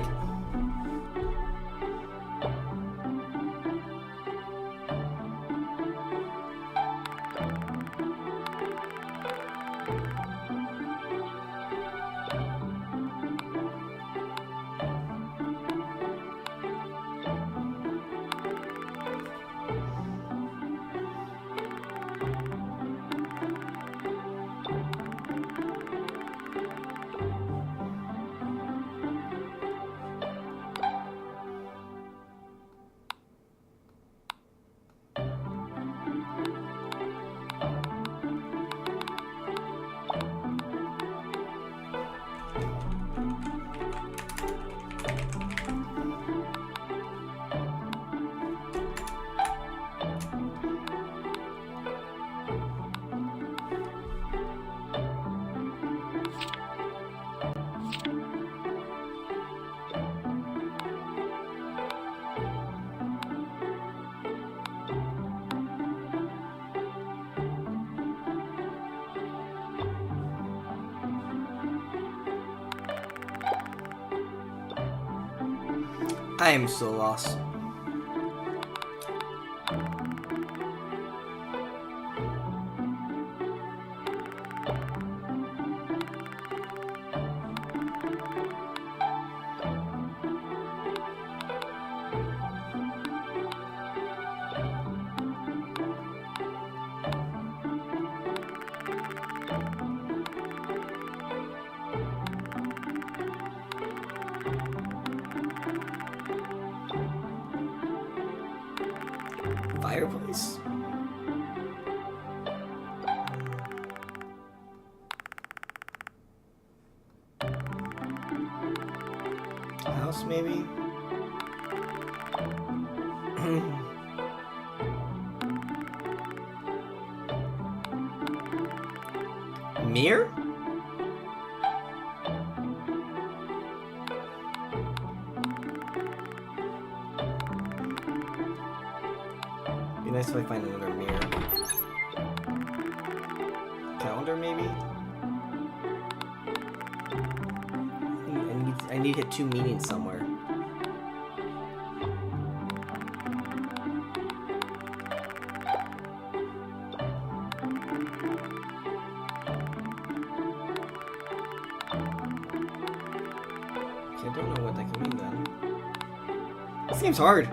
I am so lost. Fireplace? House, maybe? Mirror? Be nice if I find another mirror. Calendar, maybe? I need to hit 2 meanings somewhere. Okay, I don't know what that could mean then. It seems hard.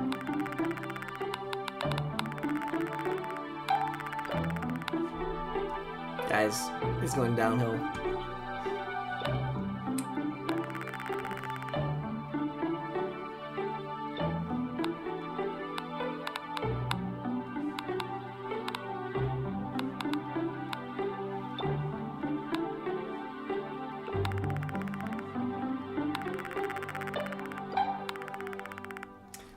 Guys, it's going downhill.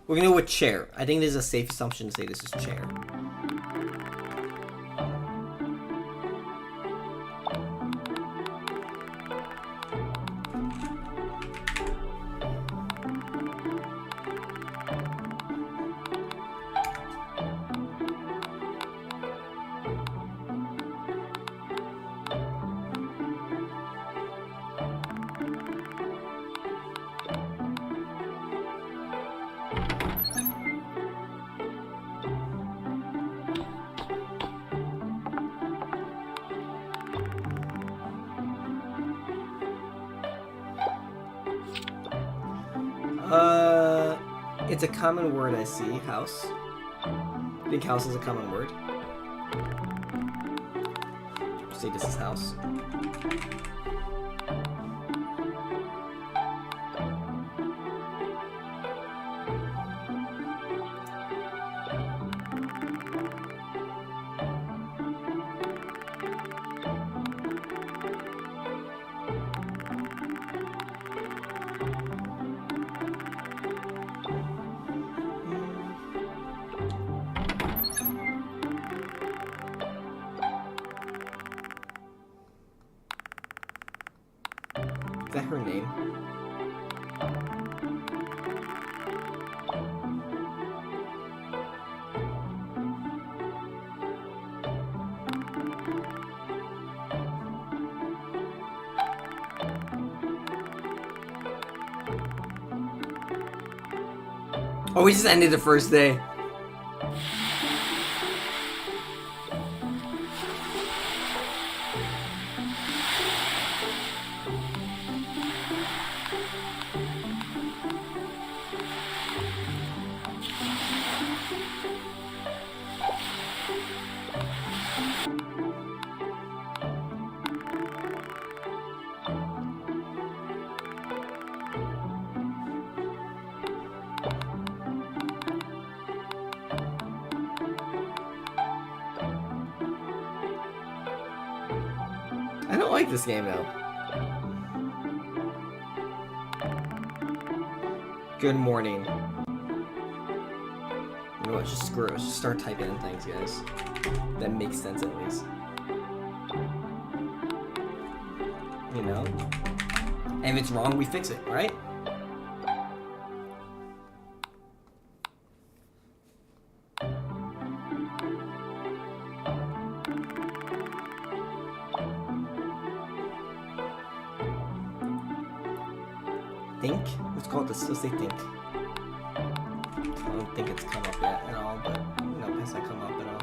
We're gonna go with chair. I think this is a safe assumption to say this is chair. It's a common word I see. House. I think house is a common word. Say this is house. Is that her name? Oh, we just ended the first day. I don't like this game though. Good morning. You know what? Just screw it. Let's just start typing in things, guys. That makes sense at least. You know? And if it's wrong, we fix it, right? Think? Let's call it this. Let's say think. I don't think it's come up yet at all, but no, it's not come up at all.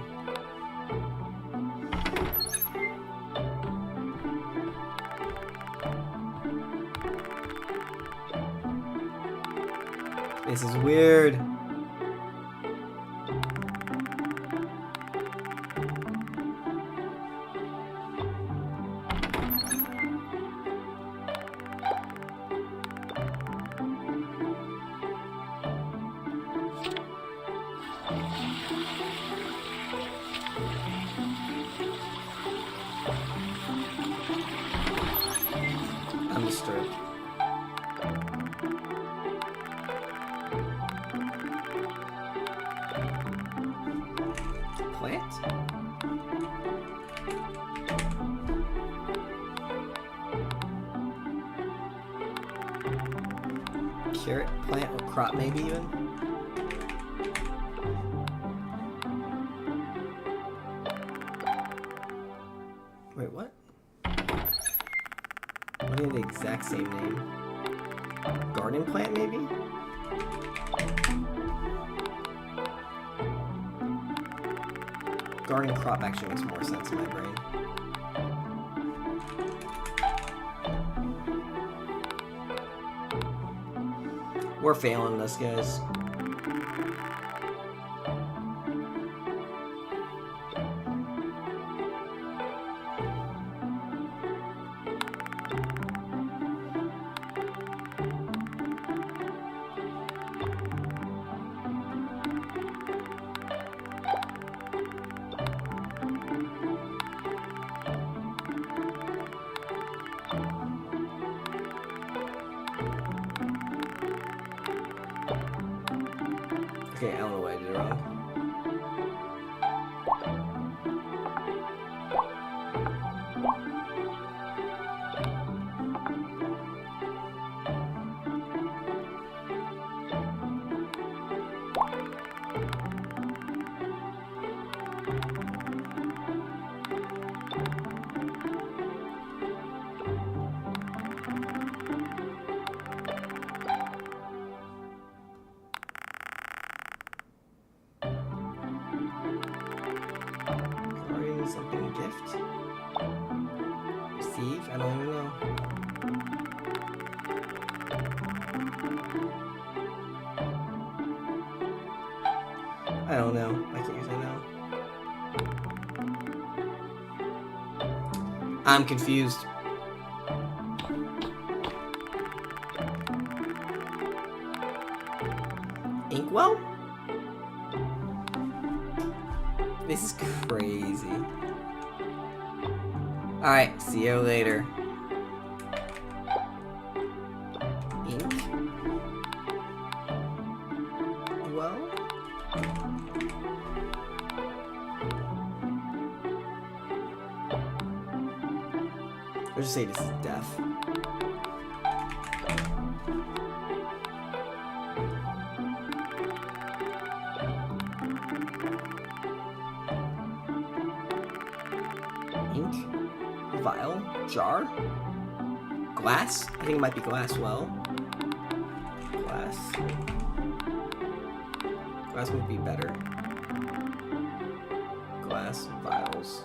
This is weird. I'm disturbed. Plant? Carrot plant or crop maybe even? Wait, what? What are the exact same name? Garden plant, maybe? Garden crop actually makes more sense in my brain. We're failing this, guys. Okay, I don't know what I did wrong. Something gift? Receive? I don't even know. don't know. I can't use I know. I'm confused. Inkwell? This is crazy. Alright, see you later. Ink? Well? Let's just say this is death. Ink? Vial? Jar? Glass? I think it might be glass. Well, glass. Glass would be better. Glass vials.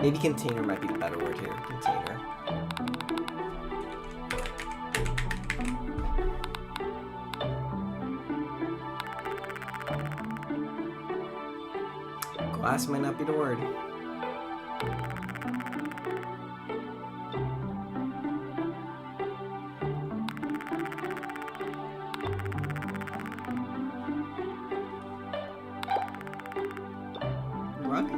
Maybe container might be the better word here. Container. Glass might not be the word. Rug?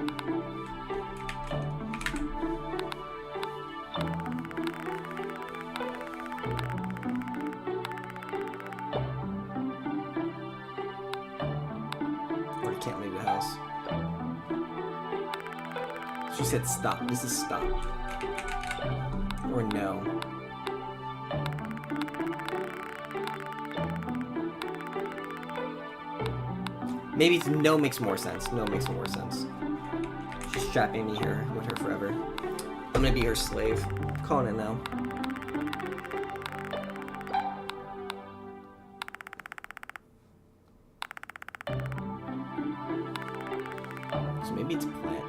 Or can't leave the house. She said stop. This is stop. Or no. Maybe it's no makes more sense. No makes more sense. She's trapping me here with her forever. I'm gonna be her slave. Calling it now. So maybe it's plant.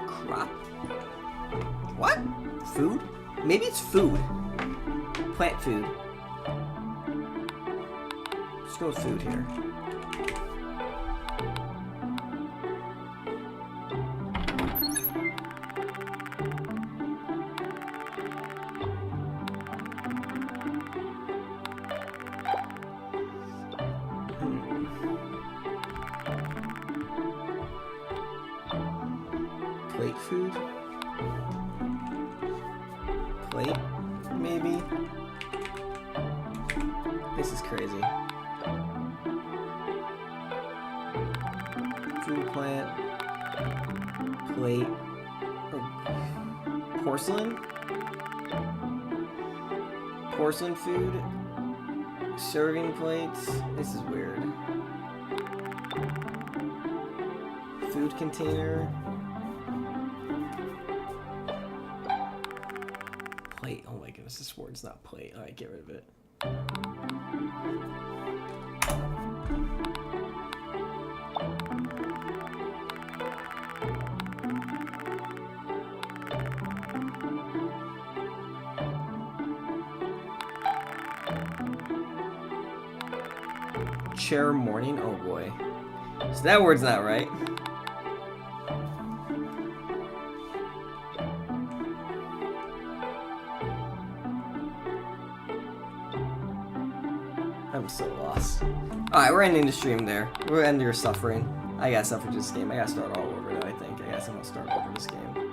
Crop? What? Food? Maybe it's food. Plant food. Let's go with food here. Plate food? Plate? Maybe? This is crazy. Food plant. Plate. Porcelain? Porcelain food? Serving plates? This is weird. Food container? Plate. Oh my goodness, this word's not plate. Alright, get rid of it. Chair morning? Oh boy. So that word's not right. I'm so lost. Alright, we're ending the stream there. We're ending your suffering. I gotta suffer this game. I gotta start all over though, I think. I guess I'm gonna start over this game.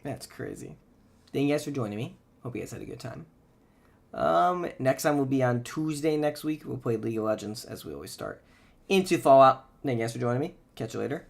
That's crazy. Thank you guys for joining me. Hope you guys had a good time. Next time will be on Tuesday next week. We'll play League of Legends as we always start. Into Fallout. Thank you guys for joining me. Catch you later.